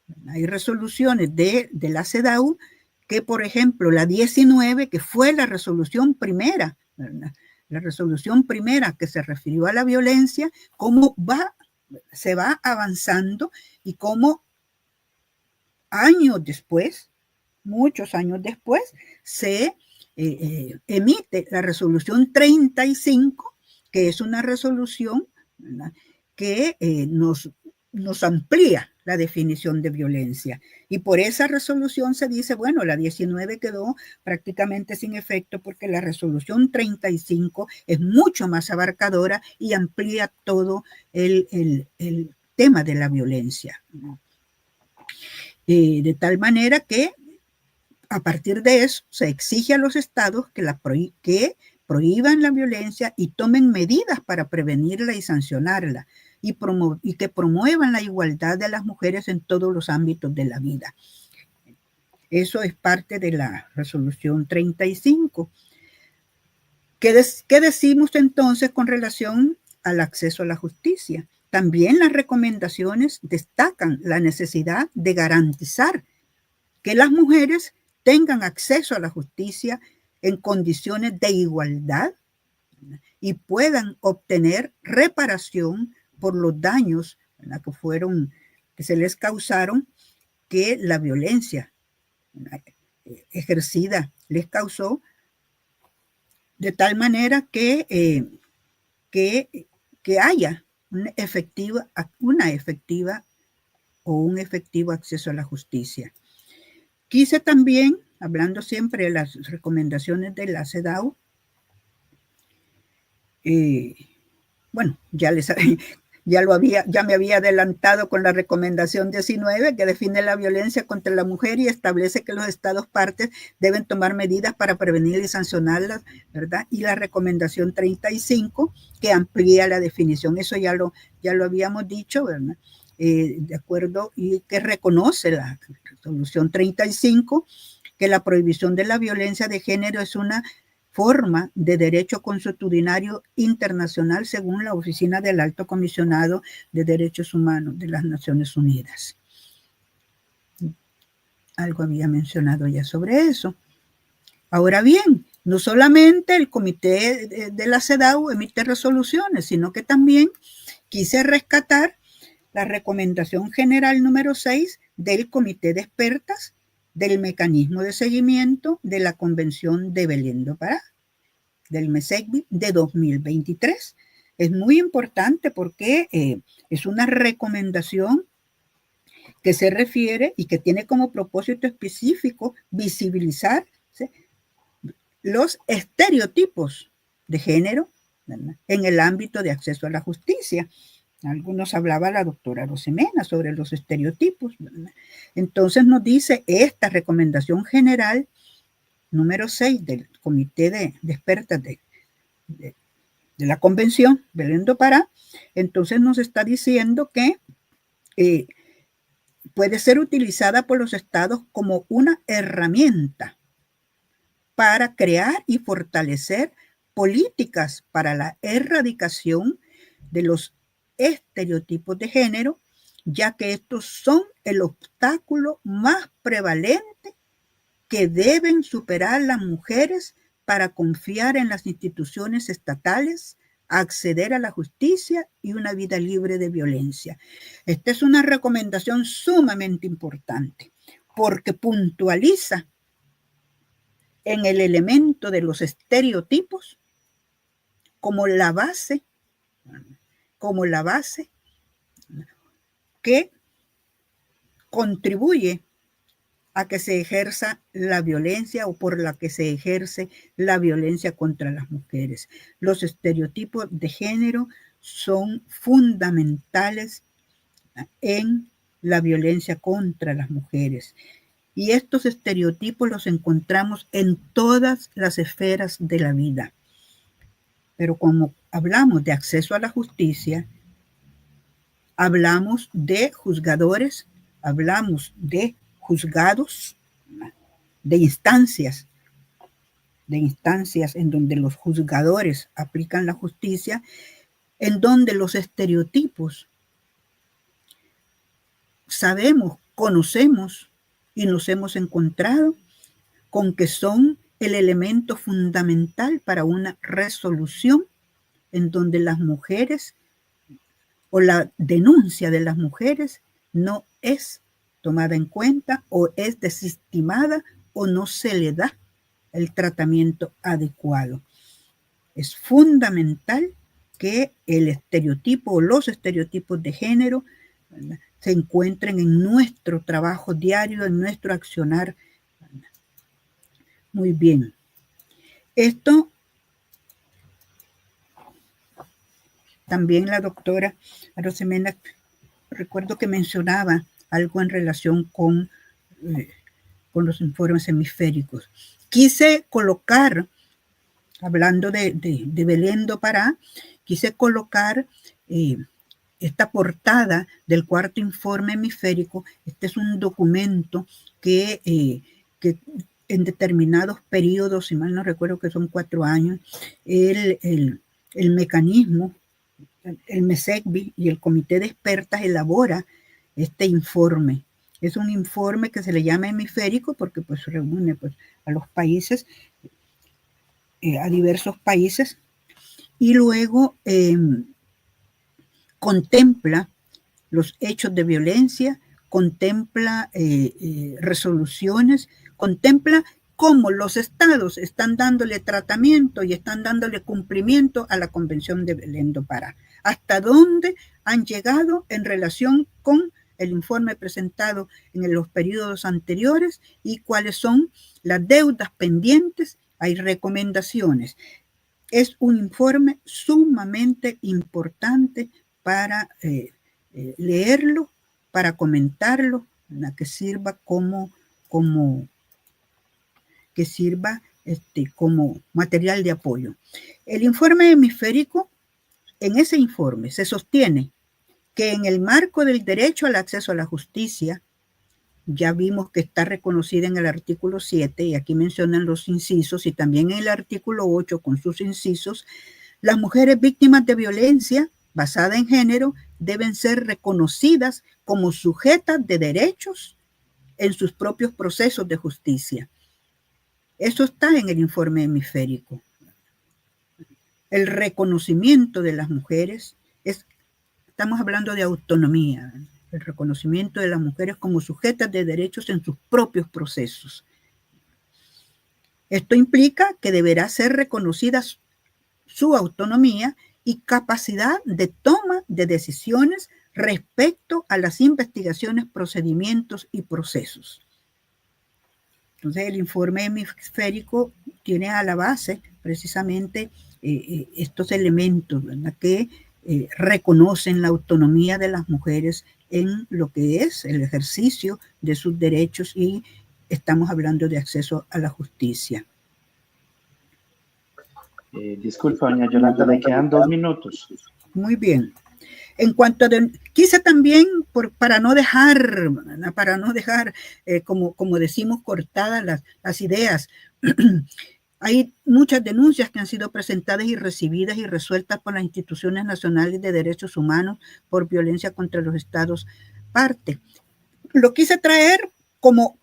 de la CEDAW que, por ejemplo, la 19, que fue la resolución primera, ¿verdad? La resolución primera que se refirió a la violencia, cómo se va avanzando y cómo años después, muchos años después, se emite la resolución 35, que es una resolución, ¿verdad?, que nos amplía la definición de violencia. Y por esa resolución se dice, bueno, la 19 quedó prácticamente sin efecto porque la resolución 35 es mucho más abarcadora y amplía todo el tema de la violencia, ¿no? De tal manera que a partir de eso se exige a los estados que prohíban la violencia y tomen medidas para prevenirla y sancionarla, y que promuevan la igualdad de las mujeres en todos los ámbitos de la vida. Eso es parte de la resolución 35. ¿Qué decimos entonces con relación al acceso a la justicia? También las recomendaciones destacan la necesidad de garantizar que las mujeres tengan acceso a la justicia en condiciones de igualdad y puedan obtener reparación por los daños que se les causaron, que la violencia ejercida les causó, de tal manera que haya una efectiva o un efectivo acceso a la justicia. Quise también, hablando siempre de las recomendaciones de la CEDAW, bueno, ya me había adelantado con la recomendación 19, que define la violencia contra la mujer y establece que los estados partes deben tomar medidas para prevenir y sancionarlas, ¿verdad? Y la recomendación 35, que amplía la definición. Eso ya lo habíamos dicho, ¿verdad? De acuerdo, y que reconoce la resolución 35, que la prohibición de la violencia de género es una forma de derecho consuetudinario internacional según la Oficina del Alto Comisionado de Derechos Humanos de las Naciones Unidas. Algo había mencionado ya sobre eso. Ahora bien, no solamente el comité de la CEDAW emite resoluciones, sino que también quise rescatar la recomendación general número 6 del Comité de Expertas del Mecanismo de Seguimiento de la Convención de Belén do Pará, del MESECBI de 2023. Es muy importante porque es una recomendación que se refiere y que tiene como propósito específico visibilizar, ¿sí?, los estereotipos de género, ¿verdad?, en el ámbito de acceso a la justicia. Algunos hablaba la doctora Rosemena sobre los estereotipos, ¿verdad? Entonces nos dice esta recomendación general número 6 del Comité de Expertas de la Convención Belén do Pará. Entonces nos está diciendo que puede ser utilizada por los estados como una herramienta para crear y fortalecer políticas para la erradicación de los estereotipos de género, ya que estos son el obstáculo más prevalente que deben superar las mujeres para confiar en las instituciones estatales, acceder a la justicia y una vida libre de violencia. Esta es una recomendación sumamente importante porque puntualiza en el elemento de los estereotipos como la base que contribuye a que se ejerza la violencia o por la que se ejerce la violencia contra las mujeres. Los estereotipos de género son fundamentales en la violencia contra las mujeres. Y estos estereotipos los encontramos en todas las esferas de la vida. Pero como hablamos de acceso a la justicia, hablamos de juzgadores hablamos de juzgados, de instancias en donde los juzgadores aplican la justicia, en donde los estereotipos sabemos, conocemos y nos hemos encontrado con que son el elemento fundamental para una resolución en donde las mujeres o la denuncia de las mujeres no es tomada en cuenta o es desestimada o no se le da el tratamiento adecuado. Es fundamental que el estereotipo o los estereotipos de género, ¿verdad?, se encuentren en nuestro trabajo diario, en nuestro accionar. Muy bien. Esto también la doctora Arosemena, recuerdo que mencionaba algo en relación con los informes hemisféricos. Quise colocar, hablando de Belén do Pará, quise colocar esta portada del cuarto informe hemisférico. Este es un documento que en determinados periodos, si mal no recuerdo que son 4 años, el mecanismo, el MESECBI y el comité de expertas elabora este informe. Es un informe que se le llama hemisférico porque pues reúne pues, a los países, a diversos países, y luego contempla los hechos de violencia, contempla resoluciones, contempla cómo los estados están dándole tratamiento y están dándole cumplimiento a la Convención de Belén do Pará. Hasta dónde han llegado en relación con el informe presentado en los periodos anteriores y cuáles son las deudas pendientes. Hay recomendaciones. Es un informe sumamente importante para leerlo, para comentarlo, que sirva como material de apoyo. El informe hemisférico, en ese informe se sostiene que en el marco del derecho al acceso a la justicia, ya vimos que está reconocida en el artículo 7, y aquí mencionan los incisos, y también en el artículo 8 con sus incisos, las mujeres víctimas de violencia basada en género deben ser reconocidas como sujetas de derechos en sus propios procesos de justicia. Eso está en el informe hemisférico. El reconocimiento de las mujeres, estamos hablando de autonomía, el reconocimiento de las mujeres como sujetas de derechos en sus propios procesos. Esto implica que deberá ser reconocida su autonomía y capacidad de toma de decisiones respecto a las investigaciones, procedimientos y procesos. Entonces, el informe hemisférico tiene a la base precisamente estos elementos, ¿verdad?, que reconocen la autonomía de las mujeres en lo que es el ejercicio de sus derechos, y estamos hablando de acceso a la justicia. Disculpa, doña Yolanda, le quedan 2 minutos. Muy bien. En cuanto a quise también, para no dejar como decimos, cortadas las ideas, hay muchas denuncias que han sido presentadas y recibidas y resueltas por las instituciones nacionales de derechos humanos por violencia contra los estados parte. Lo quise traer como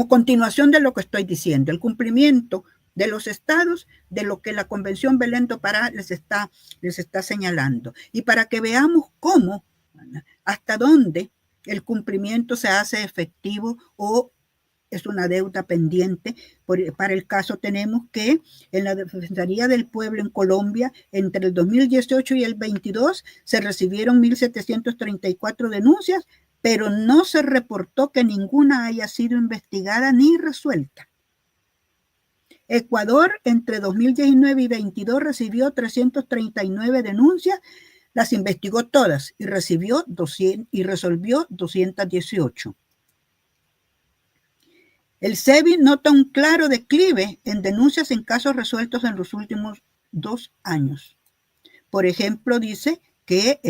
continuación de lo que estoy diciendo, el cumplimiento de los estados de lo que la Convención Belén do Pará les está señalando, y para que veamos cómo, hasta dónde el cumplimiento se hace efectivo o es una deuda pendiente. Para el caso tenemos que en la Defensoría del Pueblo en Colombia, entre el 2018 y el 22, se recibieron 1.734 denuncias, pero no se reportó que ninguna haya sido investigada ni resuelta. Ecuador, entre 2019 y 22, recibió 339 denuncias, las investigó todas y resolvió 218. El SEBI nota un claro declive en denuncias en casos resueltos en los últimos 2 años. Por ejemplo, dice que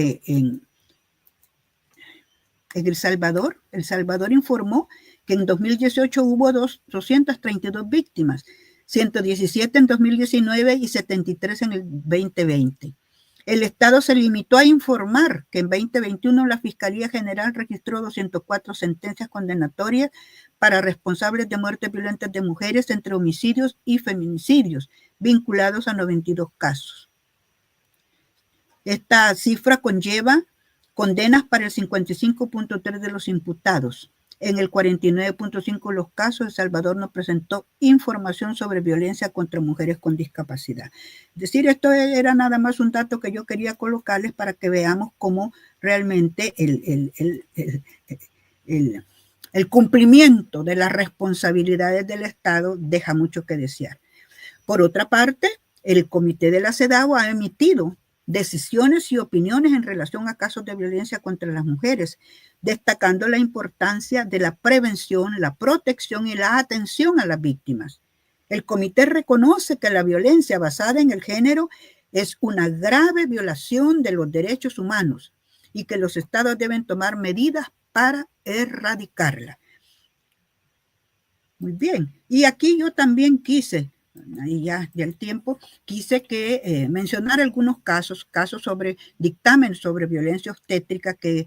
En El Salvador informó que en 2018 hubo 232 víctimas, 117 en 2019 y 73 en el 2020. El Estado se limitó a informar que en 2021 la Fiscalía General registró 204 sentencias condenatorias para responsables de muertes violentas de mujeres entre homicidios y feminicidios, vinculados a 92 casos. Esta cifra conlleva condenas para el 55.3% de los imputados. En el 49.5% de los casos, El Salvador no presentó información sobre violencia contra mujeres con discapacidad. Es decir, esto era nada más un dato que yo quería colocarles para que veamos cómo realmente el cumplimiento de las responsabilidades del Estado deja mucho que desear. Por otra parte, el Comité de la CEDAW ha emitido decisiones y opiniones en relación a casos de violencia contra las mujeres, destacando la importancia de la prevención, la protección y la atención a las víctimas. El comité reconoce que la violencia basada en el género es una grave violación de los derechos humanos y que los estados deben tomar medidas para erradicarla. Muy bien. Y aquí yo también quise, ahí ya el tiempo, quise mencionar algunos casos sobre dictamen sobre violencia obstétrica que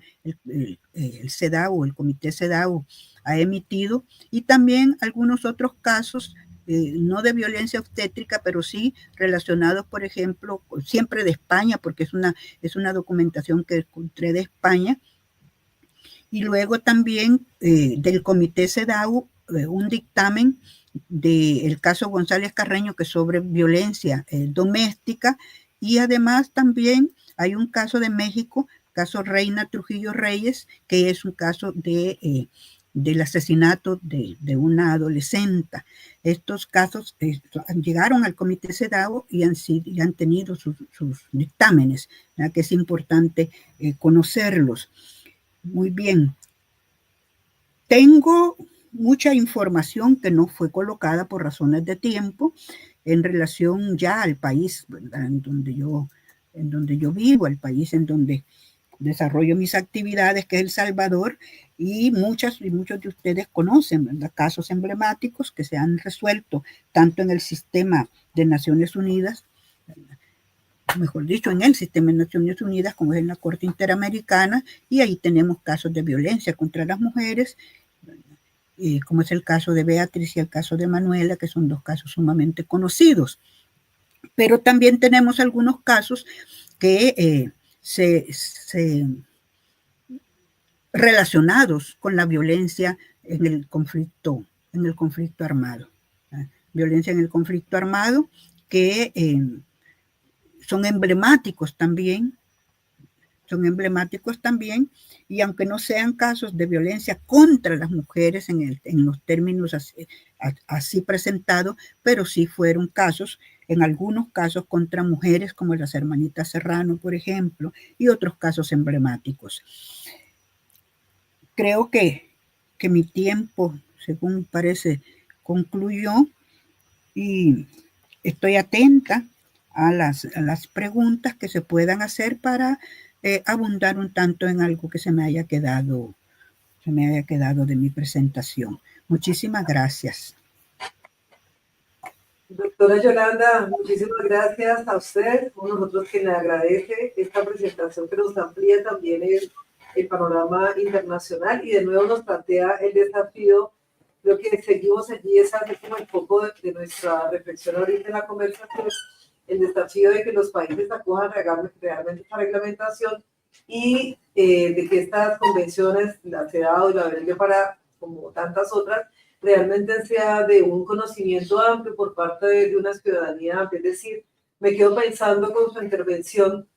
el CEDAW, el Comité CEDAW ha emitido, y también algunos otros casos, no de violencia obstétrica, pero sí relacionados, por ejemplo, siempre de España, porque es una documentación que encontré de España, y luego también del Comité CEDAW, un dictamen del caso González Carreño, que es sobre violencia doméstica, y además también hay un caso de México, caso Reina Trujillo Reyes, que es un caso del asesinato de una adolescente. Estos casos llegaron al Comité CEDAW y han tenido sus dictámenes, ¿verdad? Que es importante conocerlos. Muy bien. Tengo mucha información que no fue colocada por razones de tiempo en relación ya al país, ¿verdad? en donde yo vivo, el país en donde desarrollo mis actividades, que es El Salvador, y muchos de ustedes conocen, ¿verdad? Casos emblemáticos que se han resuelto tanto en el sistema de Naciones Unidas, mejor dicho, en el sistema de Naciones Unidas, como es en la Corte Interamericana, y ahí tenemos casos de violencia contra las mujeres, como es el caso de Beatriz y el caso de Manuela, que son dos casos sumamente conocidos. Pero también tenemos algunos casos que relacionados con la violencia en el conflicto armado. Violencia en el conflicto armado que son emblemáticos también, y aunque no sean casos de violencia contra las mujeres en los términos así presentados, pero sí fueron casos, en algunos casos contra mujeres, como las hermanitas Serrano, por ejemplo, y otros casos emblemáticos. Creo que mi tiempo, según parece, concluyó, y estoy atenta a las preguntas que se puedan hacer para abundar un tanto en algo que se me haya quedado de mi presentación. Muchísimas gracias. Doctora Yolanda, muchísimas gracias a usted. Nosotros que le agradece esta presentación que nos amplía también el panorama internacional y de nuevo nos plantea el desafío. Lo que seguimos allí es hacer como el foco de nuestra reflexión ahorita en la conversación, el desafío de que los países acojan realmente esta reglamentación y de que estas convenciones, la CEDAW y la BRL para, como tantas otras, realmente sea de un conocimiento amplio por parte de una ciudadanía amplia. Es decir, me quedo pensando con su intervención,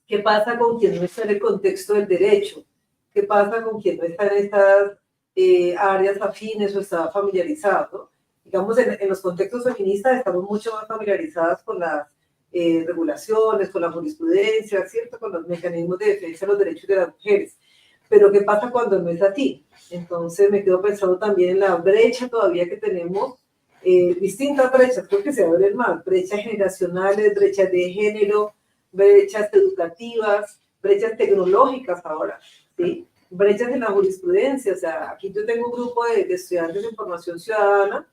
¿qué pasa con quien no está en el contexto del derecho? ¿Qué pasa con quien no está en estas áreas afines o está familiarizado, ¿no? Digamos, en los contextos feministas estamos mucho más familiarizadas con las regulaciones, con la jurisprudencia, ¿cierto? Con los mecanismos de defensa de los derechos de las mujeres. Pero ¿qué pasa cuando no es así? Entonces me quedo pensando también en la brecha todavía que tenemos, distintas brechas, creo que se abren más, brechas generacionales, brechas de género, brechas educativas, brechas tecnológicas ahora, ¿sí? brechas en la jurisprudencia. O sea, aquí yo tengo un grupo de estudiantes de formación ciudadana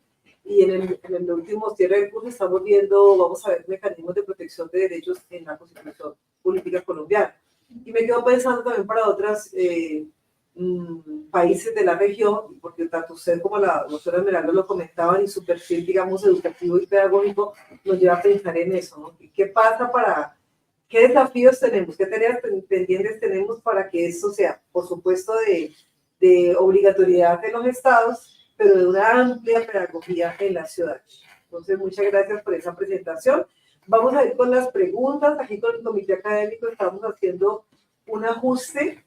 y en el último cierre del curso estamos viendo, vamos a ver mecanismos de protección de derechos en la Constitución Política Colombiana. Y me quedo pensando también para otras países de la región, porque tanto usted como la doctora Esmeralda lo comentaban, y su perfil, digamos, educativo y pedagógico nos lleva a pensar en eso, ¿no? ¿Qué pasa para, qué desafíos tenemos, qué tareas pendientes tenemos para que eso sea, por supuesto, de obligatoriedad de los estados, pero de una amplia pedagogía en la ciudad? Entonces, muchas gracias por esa presentación. Vamos a ir con las preguntas. Aquí con el comité académico estamos haciendo un ajuste.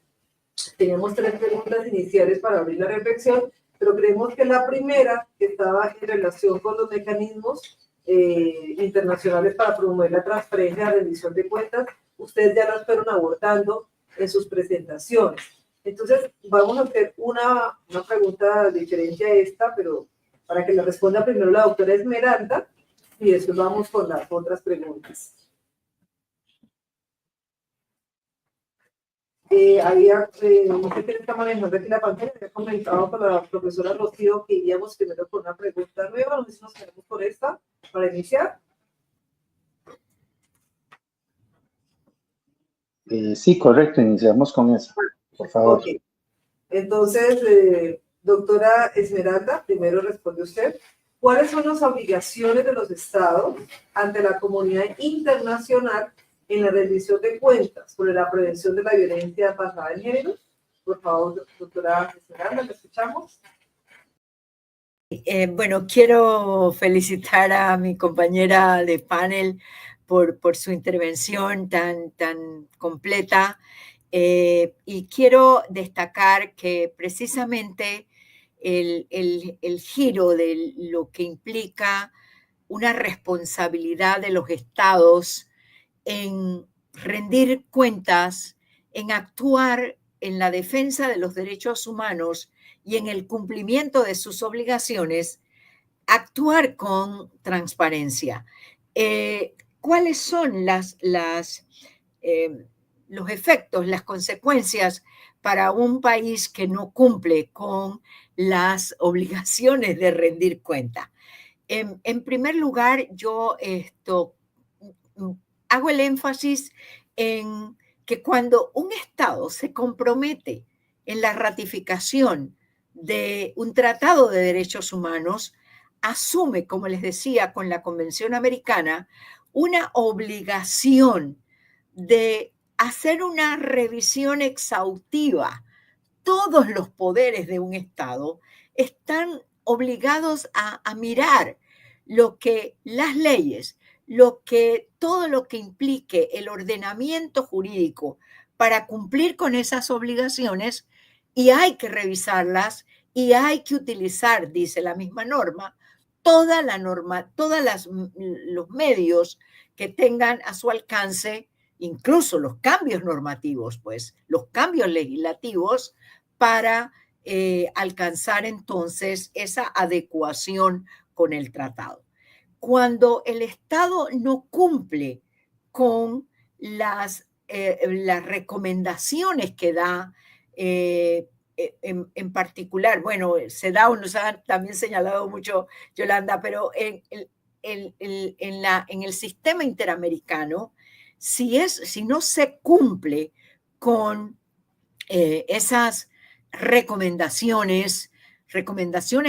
Tenemos 3 preguntas iniciales para abrir la reflexión, pero creemos que la primera, que estaba en relación con los mecanismos internacionales para promover la transparencia y la rendición de cuentas, ustedes ya las fueron abordando en sus presentaciones. Entonces, vamos a hacer una pregunta diferente a esta, pero para que la responda primero la doctora Esmeralda, y después vamos con las otras preguntas. No sé quién está manejando aquí la pantalla, había comentado con la profesora Rocío que iríamos primero con una pregunta nueva, no sé si nos quedamos por esta para iniciar. Sí, correcto, iniciamos con eso, por favor. Ok, entonces, doctora Esmeralda, primero responde usted. ¿Cuáles son las obligaciones de los estados ante la comunidad internacional en la rendición de cuentas sobre la prevención de la violencia basada en género? Por favor, doctora Esmeralda, ¿la escuchamos? Bueno, quiero felicitar a mi compañera de panel por su intervención tan completa, y quiero destacar que precisamente el giro de lo que implica una responsabilidad de los estados en rendir cuentas, en actuar en la defensa de los derechos humanos y en el cumplimiento de sus obligaciones, actuar con transparencia. ¿Cuáles son los efectos, las consecuencias para un país que no cumple con las obligaciones de rendir cuenta? En primer lugar, yo hago el énfasis en que cuando un Estado se compromete en la ratificación de un tratado de derechos humanos, asume, como les decía, con la Convención Americana, una obligación de hacer una revisión exhaustiva. Todos los poderes de un Estado están obligados a mirar lo que las leyes, todo lo que implique el ordenamiento jurídico para cumplir con esas obligaciones, y hay que revisarlas y hay que utilizar, dice la misma norma, todos los medios que tengan a su alcance, incluso los cambios normativos, pues, los cambios legislativos para alcanzar entonces esa adecuación con el tratado. Cuando el Estado no cumple con las recomendaciones que da, en particular, bueno, se da, nos ha también señalado mucho Yolanda, pero en el sistema interamericano, si no se cumple con esas recomendaciones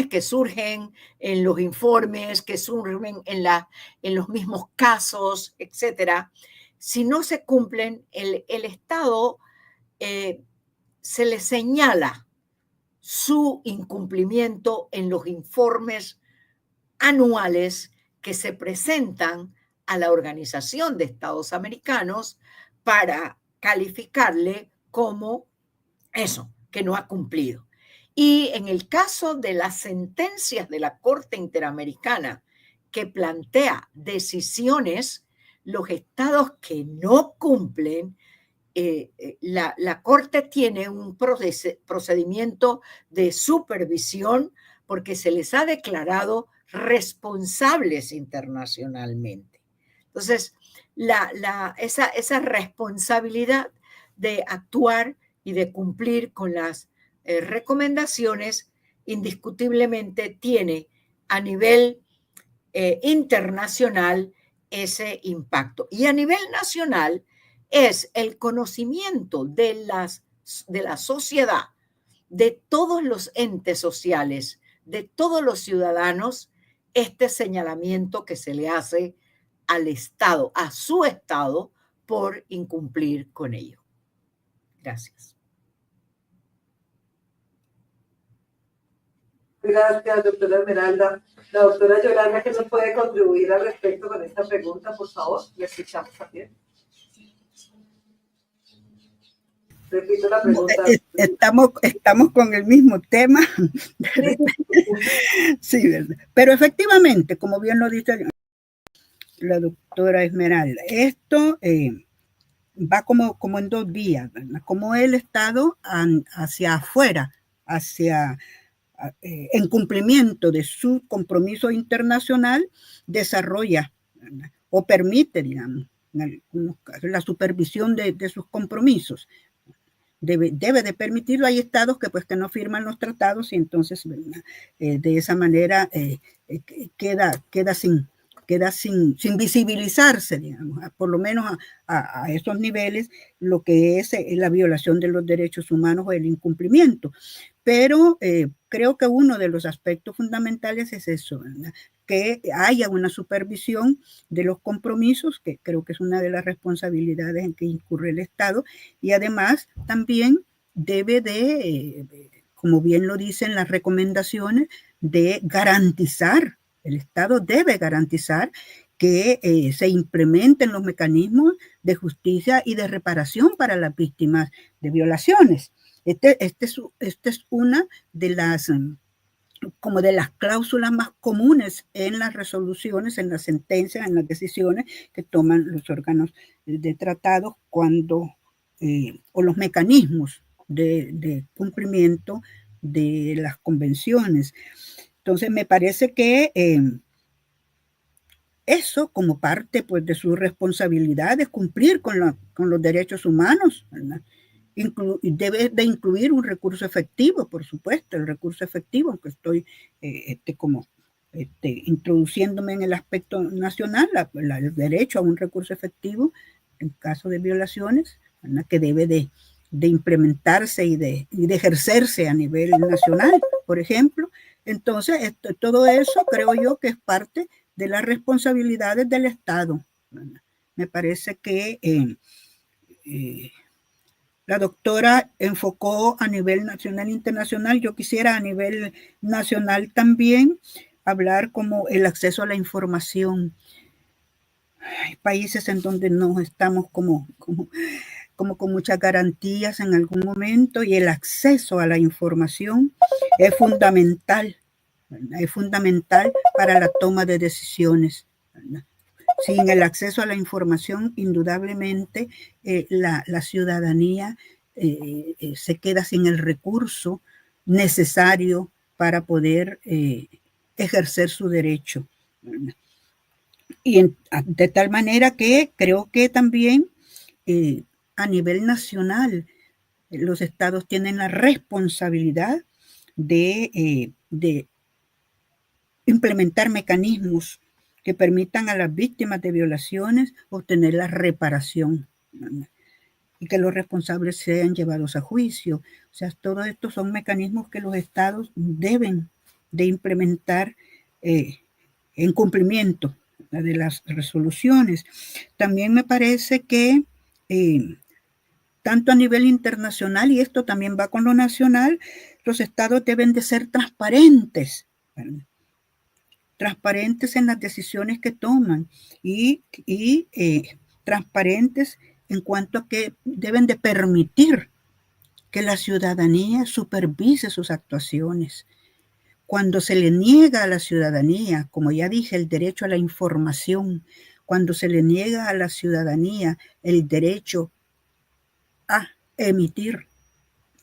que surgen en los informes, que surgen en los mismos casos, etcétera, si no se cumplen, el Estado se le señala su incumplimiento en los informes anuales que se presentan a la Organización de Estados Americanos para calificarle como eso, que no ha cumplido. Y en el caso de las sentencias de la Corte Interamericana que plantea decisiones, los estados que no cumplen, la Corte tiene un procedimiento de supervisión porque se les ha declarado responsables internacionalmente. Entonces, esa responsabilidad de actuar y de cumplir con las recomendaciones, indiscutiblemente tiene a nivel internacional ese impacto. Y a nivel nacional es el conocimiento de la sociedad, de todos los entes sociales, de todos los ciudadanos, este señalamiento que se le hace al Estado, a su Estado, por incumplir con ello. Gracias. Gracias, doctora Esmeralda. La doctora Yolanda, ¿qué nos puede contribuir al respecto con esta pregunta, por favor? Le escuchamos también. Repito la pregunta. Estamos con el mismo tema. Sí, ¿verdad? Pero efectivamente, como bien lo dice la doctora Esmeralda, esto va como en 2 vías, ¿verdad? Como el Estado hacia afuera, en cumplimiento de su compromiso internacional, desarrolla, ¿verdad? O permite, digamos, en algunos casos, la supervisión de sus compromisos. Debe de permitirlo. Hay estados que no firman los tratados y entonces de esa manera queda sin visibilizarse, digamos, por lo menos a esos niveles, lo que es la violación de los derechos humanos o el incumplimiento. Pero creo que uno de los aspectos fundamentales es eso, ¿verdad? Que haya una supervisión de los compromisos, que creo que es una de las responsabilidades en que incurre el Estado, y además también debe como bien lo dicen las recomendaciones, de garantizar, el Estado debe garantizar que se implementen los mecanismos de justicia y de reparación para las víctimas de violaciones. Esta es una de las cláusulas más comunes en las resoluciones, en las sentencias, en las decisiones que toman los órganos de tratados o los mecanismos de cumplimiento de las convenciones. Entonces, me parece que eso, como parte pues, de su responsabilidad, es cumplir con los derechos humanos, ¿verdad? Debe de incluir un recurso efectivo, por supuesto, el recurso efectivo, aunque estoy introduciéndome en el aspecto nacional, el derecho a un recurso efectivo en caso de violaciones, ¿verdad? Que debe de implementarse y de ejercerse a nivel nacional, por ejemplo. Entonces, todo eso creo yo que es parte de las responsabilidades del Estado, ¿verdad? Me parece que la doctora enfocó a nivel nacional e internacional. Yo quisiera a nivel nacional también hablar como el acceso a la información. Hay países en donde no estamos como con muchas garantías en algún momento, y el acceso a la información es fundamental, ¿verdad? Es fundamental para la toma de decisiones, ¿verdad? Sin el acceso a la información, indudablemente la ciudadanía se queda sin el recurso necesario para poder ejercer su derecho, ¿verdad? Y de tal manera que creo que también a nivel nacional los estados tienen la responsabilidad de implementar mecanismos que permitan a las víctimas de violaciones obtener la reparación, ¿verdad? Y que los responsables sean llevados a juicio. O sea, todos estos son mecanismos que los estados deben de implementar en cumplimiento de las resoluciones. También me parece que tanto a nivel internacional, y esto también va con lo nacional, los estados deben de ser transparentes, ¿verdad? Transparentes en las decisiones que toman y transparentes en cuanto a que deben de permitir que la ciudadanía supervise sus actuaciones. Cuando se le niega a la ciudadanía, como ya dije, el derecho a la información, cuando se le niega a la ciudadanía el derecho a emitir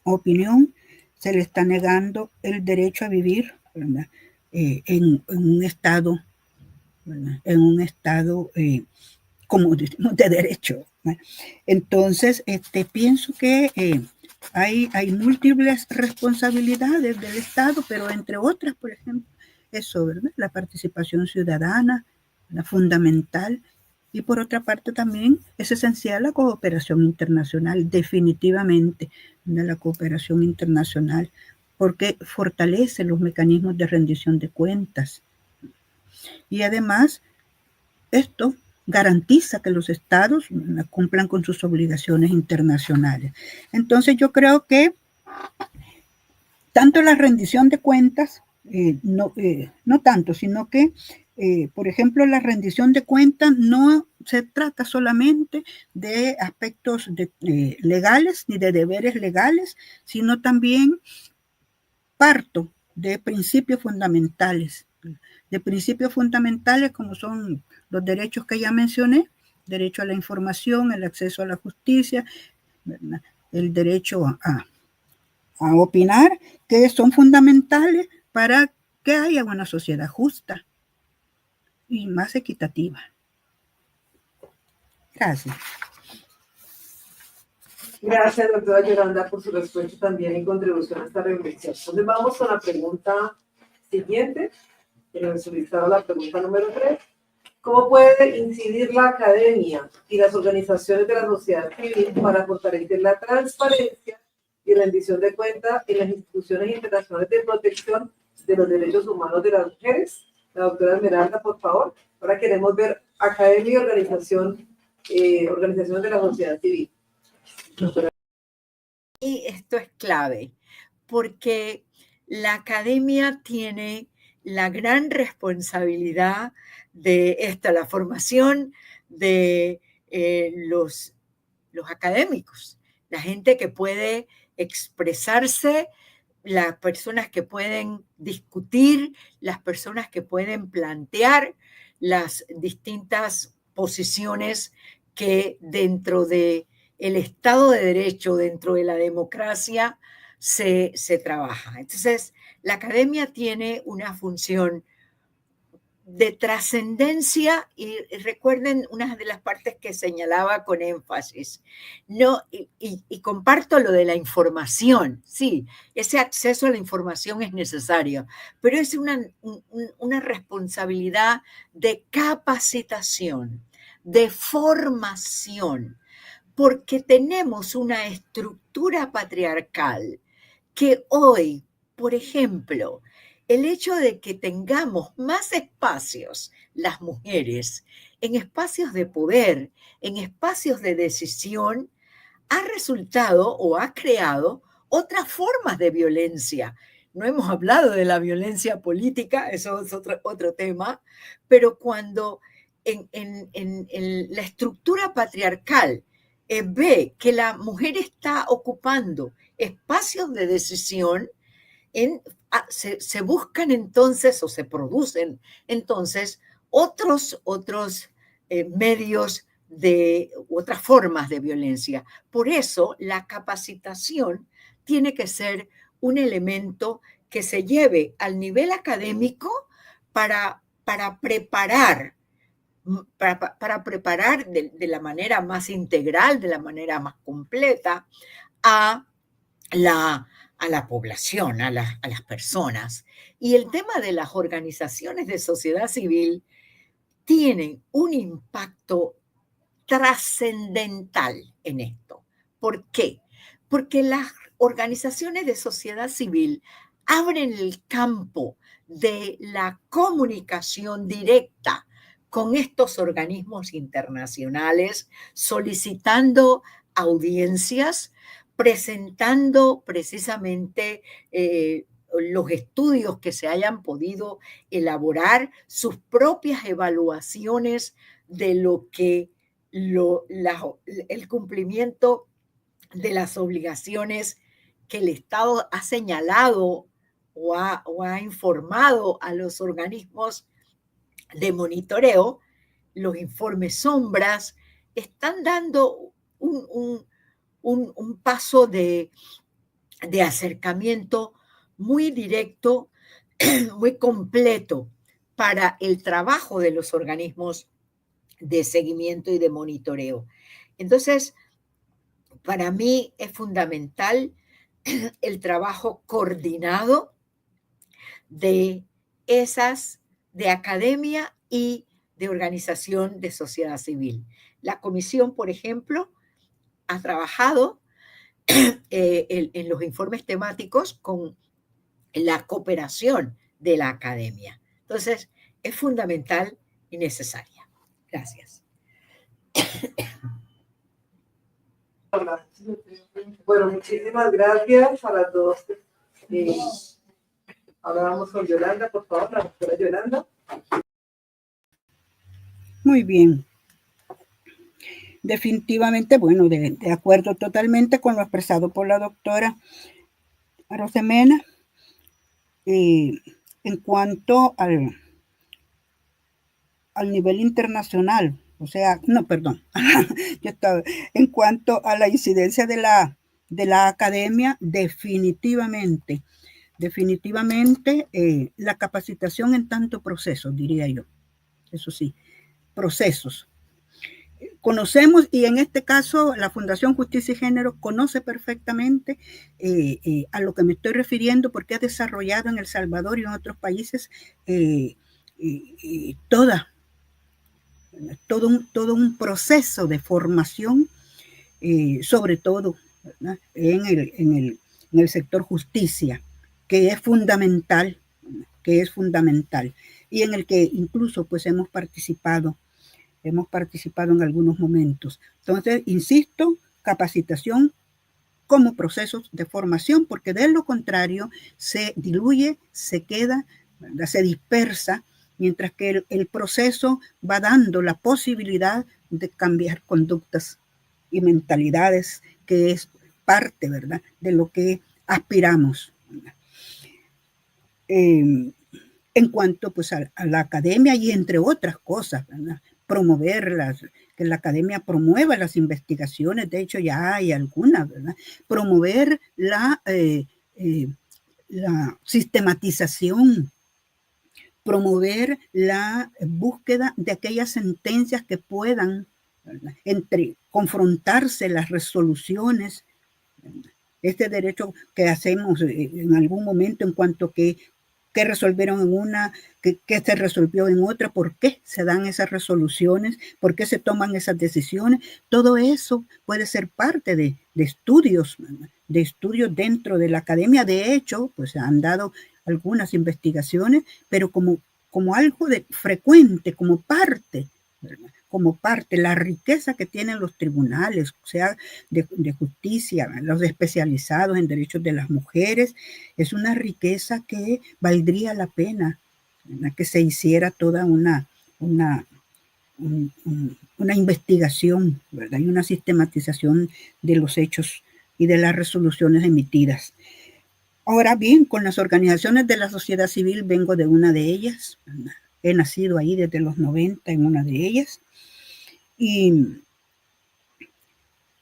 opinión, se le está negando el derecho a vivir, ¿verdad? En un estado, ¿verdad? En un estado como de derecho, ¿verdad? Entonces, pienso que hay múltiples responsabilidades del Estado, pero entre otras, por ejemplo, eso, ¿verdad? La participación ciudadana, la fundamental, y por otra parte también es esencial la cooperación internacional, definitivamente, de la cooperación internacional, porque fortalece los mecanismos de rendición de cuentas. Y además, esto garantiza que los estados cumplan con sus obligaciones internacionales. Entonces yo creo que tanto la rendición de cuentas, no tanto, sino que, por ejemplo, la rendición de cuentas no se trata solamente de aspectos legales ni de deberes legales, sino también parto de principios fundamentales como son los derechos que ya mencioné, derecho a la información, el acceso a la justicia, ¿verdad? El derecho a opinar, que son fundamentales para que haya una sociedad justa y más equitativa. Gracias. Gracias, doctora Yolanda, por su respuesta también y contribución a esta reflexión. Entonces vamos con la pregunta siguiente, que solicitaron la pregunta número 3. ¿Cómo puede incidir la academia y las organizaciones de la sociedad civil para fortalecer la transparencia y rendición de cuentas en las instituciones internacionales de protección de los derechos humanos de las mujeres? La doctora Esmeralda, por favor. Ahora queremos ver academia y organizaciones de la sociedad civil. Doctora. Y esto es clave, porque la academia tiene la gran responsabilidad de la formación de los académicos, la gente que puede expresarse, las personas que pueden discutir, las personas que pueden plantear las distintas posiciones que dentro de el Estado de Derecho, dentro de la democracia, se trabaja. Entonces, la academia tiene una función de trascendencia y recuerden una de las partes que señalaba con énfasis. No, y comparto lo de la información. Sí, ese acceso a la información es necesario, pero es una responsabilidad de capacitación, de formación, porque tenemos una estructura patriarcal que hoy, por ejemplo, el hecho de que tengamos más espacios, las mujeres, en espacios de poder, en espacios de decisión, ha resultado o ha creado otras formas de violencia. No hemos hablado de la violencia política, eso es otro tema, pero cuando en la estructura patriarcal ve que la mujer está ocupando espacios de decisión, se buscan entonces o se producen entonces otros medios de otras formas de violencia. Por eso la capacitación tiene que ser un elemento que se lleve al nivel académico para preparar de la manera más integral, de la manera más completa a la población, a las personas. Y el tema de las organizaciones de sociedad civil tienen un impacto trascendental en esto. ¿Por qué? Porque las organizaciones de sociedad civil abren el campo de la comunicación directa con estos organismos internacionales, solicitando audiencias, presentando precisamente los estudios que se hayan podido elaborar, sus propias evaluaciones de lo que el cumplimiento de las obligaciones que el Estado ha señalado o ha informado a los organismos de monitoreo. Los informes sombras están dando un paso de acercamiento muy directo, muy completo para el trabajo de los organismos de seguimiento y de monitoreo. Entonces, para mí es fundamental el trabajo coordinado de de academia y de organización de sociedad civil. La comisión, por ejemplo, ha trabajado en los informes temáticos con la cooperación de la academia. Entonces, es fundamental y necesaria. Gracias. Bueno, muchísimas gracias a las dos. Ahora vamos con Yolanda, por favor, la doctora Yolanda. Muy bien. Definitivamente, bueno, de acuerdo totalmente con lo expresado por la doctora Arosemena. En cuanto al nivel internacional, o sea, no, perdón, en cuanto a la incidencia de la academia, definitivamente, la capacitación en tanto proceso, diría yo, eso sí, procesos. Conocemos, y en este caso la Fundación Justicia y Género conoce perfectamente a lo que me estoy refiriendo, porque ha desarrollado en El Salvador y en otros países todo un proceso de formación, sobre todo, ¿verdad?, en el sector justicia, que es fundamental, y en el que incluso pues hemos participado en algunos momentos. Entonces, insisto, capacitación como procesos de formación, porque de lo contrario se diluye, se queda, ¿verdad?, se dispersa, mientras que el proceso va dando la posibilidad de cambiar conductas y mentalidades, que es parte, ¿verdad?, de lo que aspiramos. En cuanto pues a la academia y entre otras cosas, ¿verdad?, que la academia promueva las investigaciones, de hecho ya hay algunas, ¿verdad?, promover la sistematización, promover la búsqueda de aquellas sentencias que puedan, ¿verdad?, confrontarse las resoluciones, ¿verdad?, este derecho que hacemos en algún momento en cuanto que resolvieron en una, que se resolvió en otra, por qué se dan esas resoluciones, por qué se toman esas decisiones. Todo eso puede ser parte de estudios dentro de la academia. De hecho, pues se han dado algunas investigaciones, pero como algo de frecuente, como parte, ¿verdad?, la riqueza que tienen los tribunales, o sea, de justicia, los especializados en derechos de las mujeres, es una riqueza que valdría la pena, ¿verdad?, que se hiciera toda una investigación, ¿verdad?, y una sistematización de los hechos y de las resoluciones emitidas. Ahora bien, con las organizaciones de la sociedad civil, vengo de una de ellas, ¿verdad?, he nacido ahí desde los 90 en una de ellas, y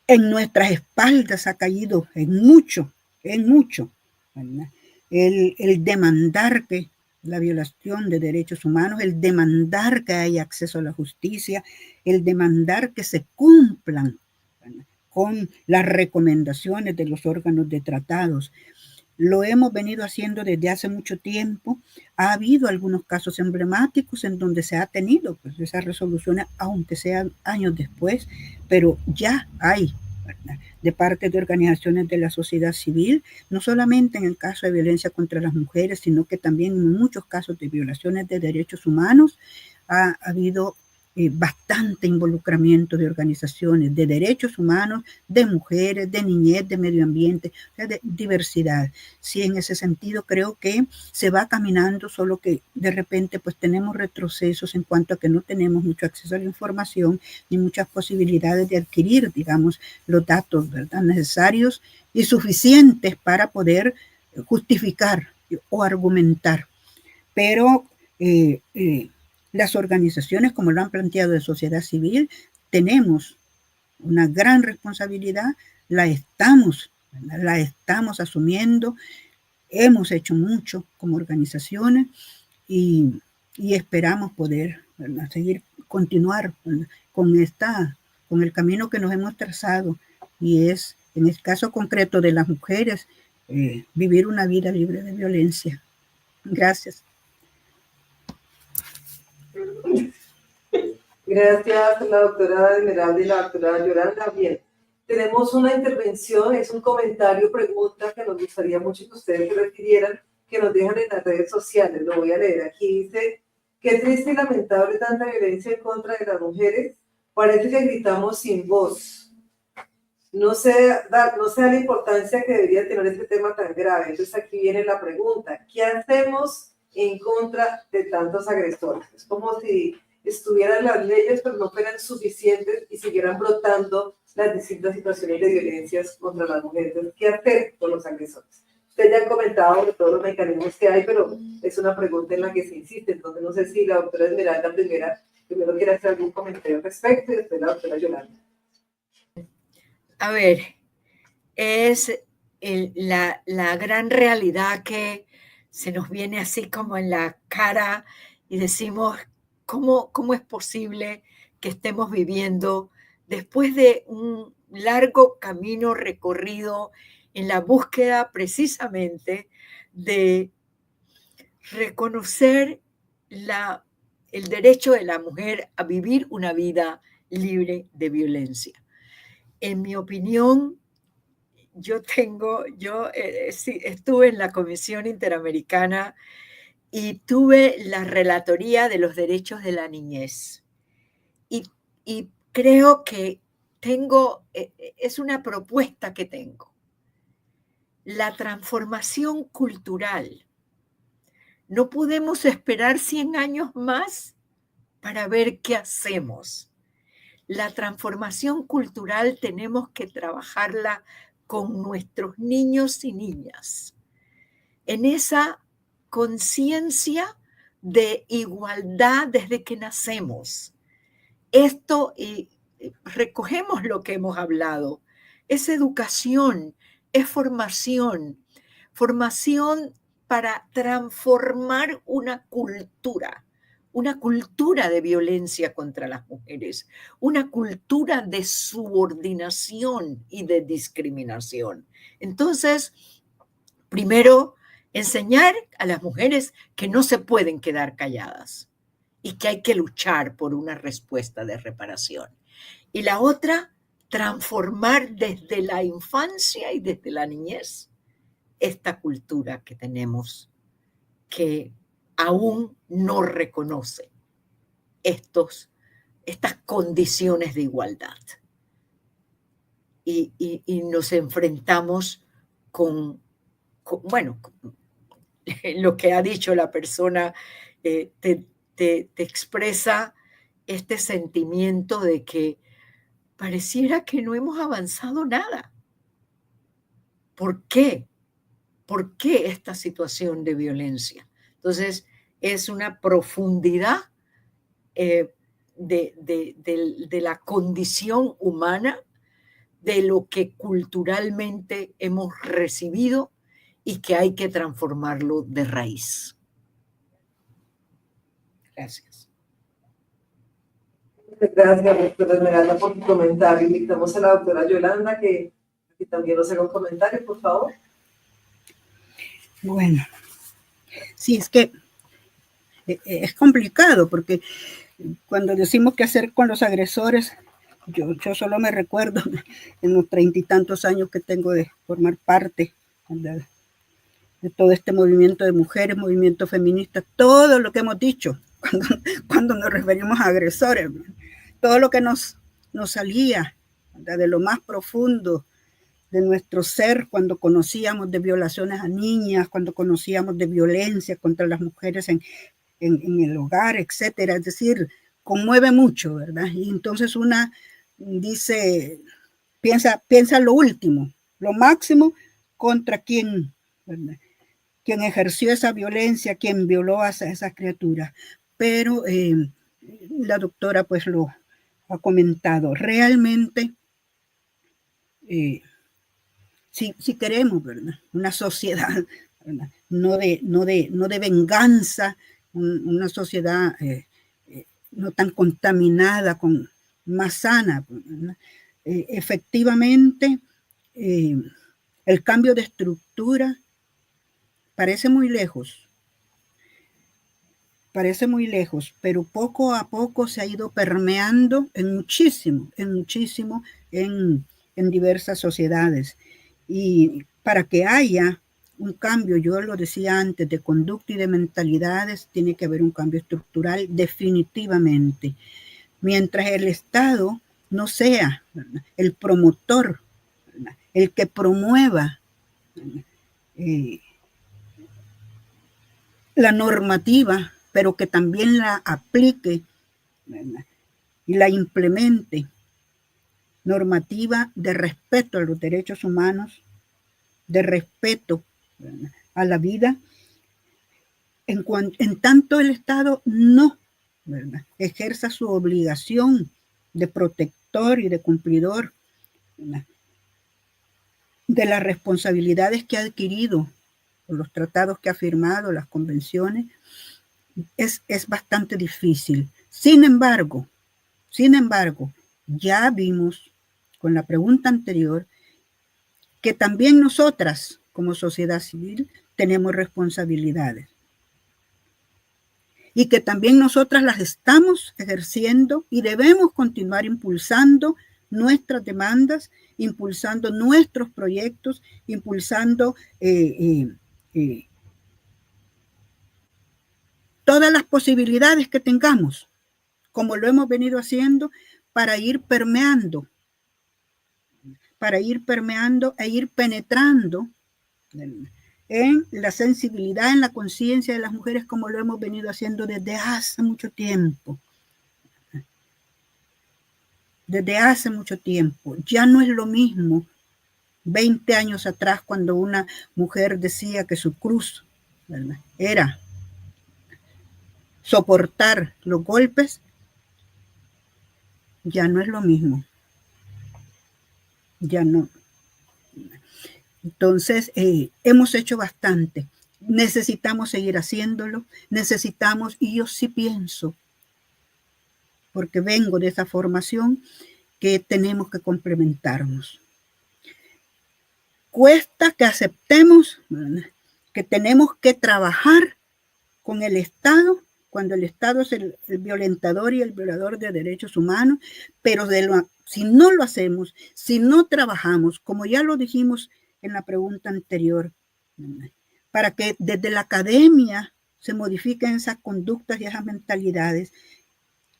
en nuestras espaldas ha caído en mucho, ¿verdad?, el demandar que la violación de derechos humanos, el demandar que haya acceso a la justicia, el demandar que se cumplan, ¿verdad?, con las recomendaciones de los órganos de tratados. Lo hemos venido haciendo desde hace mucho tiempo. Ha habido algunos casos emblemáticos en donde se ha tenido pues esas resoluciones, aunque sean años después, pero ya hay, ¿verdad?, de parte de organizaciones de la sociedad civil, no solamente en el caso de violencia contra las mujeres, sino que también en muchos casos de violaciones de derechos humanos ha habido bastante involucramiento de organizaciones de derechos humanos, de mujeres, de niñez, de medio ambiente, de diversidad. Sí, en ese sentido creo que se va caminando, solo que de repente pues tenemos retrocesos en cuanto a que no tenemos mucho acceso a la información ni muchas posibilidades de adquirir, digamos, los datos, ¿verdad?, necesarios y suficientes para poder justificar o argumentar. Pero las organizaciones, como lo han planteado de sociedad civil, tenemos una gran responsabilidad, la estamos asumiendo, hemos hecho mucho como organizaciones y esperamos poder, ¿verdad?, continuar con el camino que nos hemos trazado y es, en el caso concreto de las mujeres, vivir una vida libre de violencia. Gracias. Gracias, la doctora Esmeralda y la doctora Yolanda. Bien, tenemos una intervención, es un comentario, pregunta que nos gustaría mucho que ustedes se refirieran, que nos dejan en las redes sociales. Lo voy a leer aquí. Dice: qué triste y lamentable tanta violencia en contra de las mujeres. Parece que gritamos sin voz. No se da la importancia que debería tener este tema tan grave. Entonces aquí viene la pregunta: ¿qué hacemos en contra de tantos agresores? Es como si estuvieran las leyes, pero no fueran suficientes y siguieran brotando las distintas situaciones de violencias contra las mujeres. Entonces, ¿qué hacer con los agresores? Ustedes ya han comentado de todos los mecanismos que hay, pero es una pregunta en la que se insiste. Entonces, no sé si la doctora Esmeralda primero quiere hacer algún comentario al respecto y después la doctora Yolanda. A ver, es la gran realidad que se nos viene así como en la cara y decimos, ¿cómo es posible que estemos viviendo después de un largo camino recorrido en la búsqueda precisamente de reconocer el derecho de la mujer a vivir una vida libre de violencia? En mi opinión, yo estuve en la Comisión Interamericana y tuve la relatoría de los derechos de la niñez. Y creo que es una propuesta que tengo. La transformación cultural. No podemos esperar 100 años más para ver qué hacemos. La transformación cultural tenemos que trabajarla con nuestros niños y niñas, en esa conciencia de igualdad desde que nacemos. Esto, y recogemos lo que hemos hablado, es educación, es formación para transformar una cultura de violencia contra las mujeres, una cultura de subordinación y de discriminación. Entonces, primero, enseñar a las mujeres que no se pueden quedar calladas y que hay que luchar por una respuesta de reparación. Y la otra, transformar desde la infancia y desde la niñez esta cultura que tenemos, que aún no reconoce estas condiciones de igualdad. Y nos enfrentamos con lo que ha dicho la persona, te expresa este sentimiento de que pareciera que no hemos avanzado nada. ¿Por qué? ¿Por qué esta situación de violencia? Entonces, es una profundidad de la condición humana, de lo que culturalmente hemos recibido y que hay que transformarlo de raíz. Gracias. Gracias, doctora Esmeralda, por tu comentario. Invitamos a la doctora Yolanda que también nos haga un comentario, por favor. Bueno, sí, es que es complicado porque cuando decimos qué hacer con los agresores, yo solo me recuerdo en los 30 y tantos años que tengo de formar parte de todo este movimiento de mujeres, movimiento feminista, todo lo que hemos dicho cuando nos referimos a agresores, todo lo que nos salía de lo más profundo de nuestro ser cuando conocíamos de violaciones a niñas, cuando conocíamos de violencia contra las mujeres en el hogar, etcétera. Es decir, conmueve mucho, ¿verdad? Y entonces una dice, piensa lo último, lo máximo, contra quién, ¿verdad? Quien ejerció esa violencia, quien violó a esas criaturas. Pero la doctora pues lo ha comentado. Realmente, si queremos, ¿verdad?, una sociedad, ¿verdad?, no de venganza, una sociedad no tan contaminada, más sana, ¿verdad?, efectivamente, el cambio de estructura parece muy lejos, pero poco a poco se ha ido permeando en muchísimo, en diversas sociedades. Y para que haya un cambio, yo lo decía antes, de conducta y de mentalidades, tiene que haber un cambio estructural definitivamente. Mientras el Estado no sea, ¿verdad?, el promotor, ¿verdad?, el que promueva la normativa, pero que también la aplique, ¿verdad?, y la implemente, normativa de respeto a los derechos humanos, de respeto, ¿verdad?, a la vida, en tanto el Estado no, ¿verdad?, ejerza su obligación de protector y de cumplidor, ¿verdad?, de las responsabilidades que ha adquirido, los tratados que ha firmado, las convenciones, es bastante difícil. Sin embargo, ya vimos con la pregunta anterior que también nosotras, como sociedad civil, tenemos responsabilidades. Y que también nosotras las estamos ejerciendo y debemos continuar impulsando nuestras demandas, impulsando nuestros proyectos, impulsando todas las posibilidades que tengamos, como lo hemos venido haciendo, para ir permeando e ir penetrando en la sensibilidad, en la conciencia de las mujeres, como lo hemos venido haciendo desde hace mucho tiempo. Desde hace mucho tiempo. Ya no es lo mismo 20 años atrás, cuando una mujer decía que su cruz, ¿verdad?, era soportar los golpes. Ya no es lo mismo. Ya no. Entonces, hemos hecho bastante. Necesitamos seguir haciéndolo. Necesitamos, y yo sí pienso, porque vengo de esa formación, que tenemos que complementarnos. Cuesta que aceptemos, ¿verdad?, que tenemos que trabajar con el Estado, cuando el Estado es el violentador y el violador de derechos humanos, pero si no lo hacemos, si no trabajamos, como ya lo dijimos en la pregunta anterior, ¿verdad?, para que desde la academia se modifiquen esas conductas y esas mentalidades,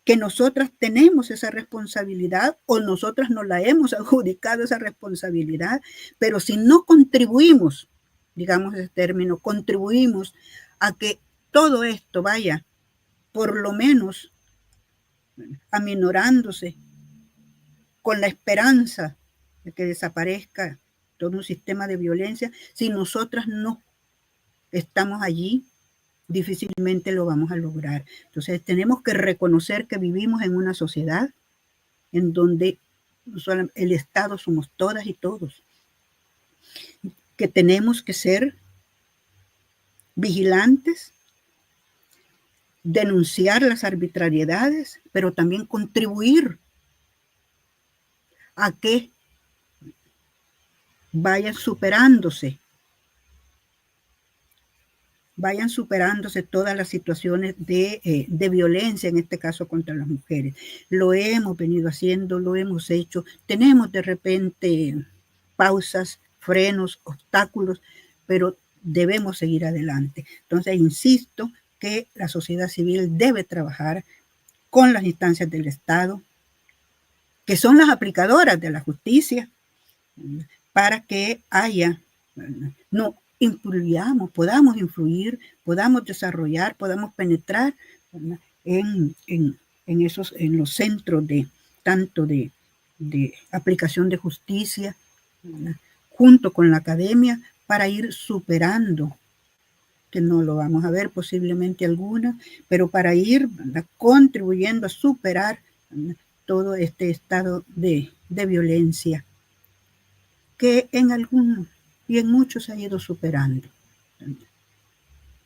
que nosotras tenemos esa responsabilidad, o nosotras nos la hemos adjudicado esa responsabilidad, pero si no contribuimos, digamos ese término, contribuimos a que todo esto vaya por lo menos aminorándose, con la esperanza de que desaparezca todo un sistema de violencia, si nosotras no estamos allí, difícilmente lo vamos a lograr. Entonces tenemos que reconocer que vivimos en una sociedad en donde el Estado somos todas y todos, que tenemos que ser vigilantes, denunciar las arbitrariedades, pero también contribuir a que vayan superándose todas las situaciones de violencia, en este caso contra las mujeres. Lo hemos venido haciendo, lo hemos hecho. Tenemos de repente pausas, frenos, obstáculos, pero debemos seguir adelante. Entonces, insisto que la sociedad civil debe trabajar con las instancias del Estado, que son las aplicadoras de la justicia, para que haya, no influyamos, podamos influir, podamos desarrollar, podamos penetrar en los centros tanto de aplicación de justicia, junto con la academia, para ir superando, que no lo vamos a ver posiblemente alguna, pero para ir contribuyendo a superar todo este estado de violencia, que en algunos y en muchos se ha ido superando.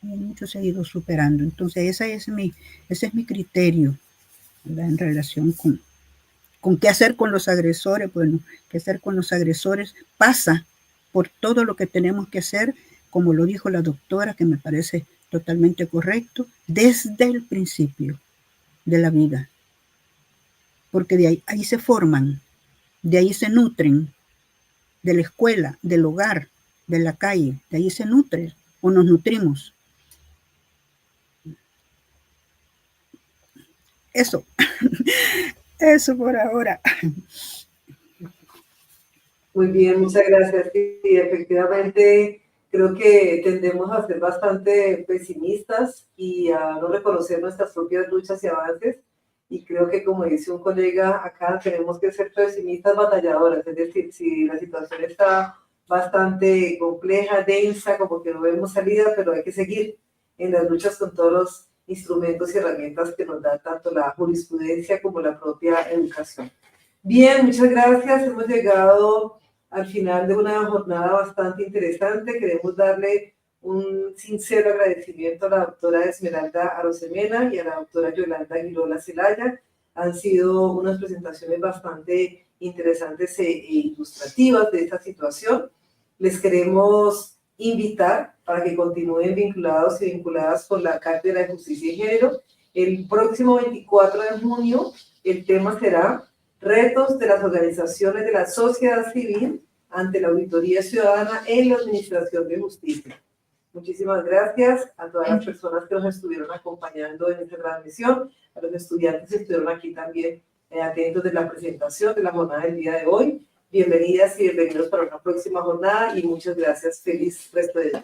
Entonces ese es mi criterio, ¿verdad?, en relación ¿Con qué hacer con los agresores? Bueno, qué hacer con los agresores pasa por todo lo que tenemos que hacer, como lo dijo la doctora, que me parece totalmente correcto, desde el principio de la vida. Porque de ahí se forman, de ahí se nutren, de la escuela, del hogar, de la calle, de ahí se nutren o nos nutrimos. Eso, eso por ahora. Muy bien, muchas gracias. Sí, efectivamente, creo que tendemos a ser bastante pesimistas y a no reconocer nuestras propias luchas y avances. Y creo que, como dice un colega acá, tenemos que ser pesimistas batalladoras. Es decir, si la situación está bastante compleja, densa, como que no vemos salida, pero hay que seguir en las luchas con todos los instrumentos y herramientas que nos da tanto la jurisprudencia como la propia educación. Bien, muchas gracias. Hemos llegado al final de una jornada bastante interesante. Queremos darle un sincero agradecimiento a la doctora Esmeralda Arosemena y a la doctora Yolanda Aguilola Zelaya. Han sido unas presentaciones bastante interesantes e ilustrativas de esta situación. Les queremos invitar para que continúen vinculados y vinculadas con la Cátedra de Justicia y Género. El próximo 24 de junio el tema será retos de las organizaciones de la sociedad civil ante la auditoría ciudadana en la administración de justicia. Muchísimas gracias a todas las personas que nos estuvieron acompañando en esta transmisión, a los estudiantes que estuvieron aquí también atentos de la presentación de la jornada del día de hoy. Bienvenidas y bienvenidos para una próxima jornada y muchas gracias. Feliz resto de día.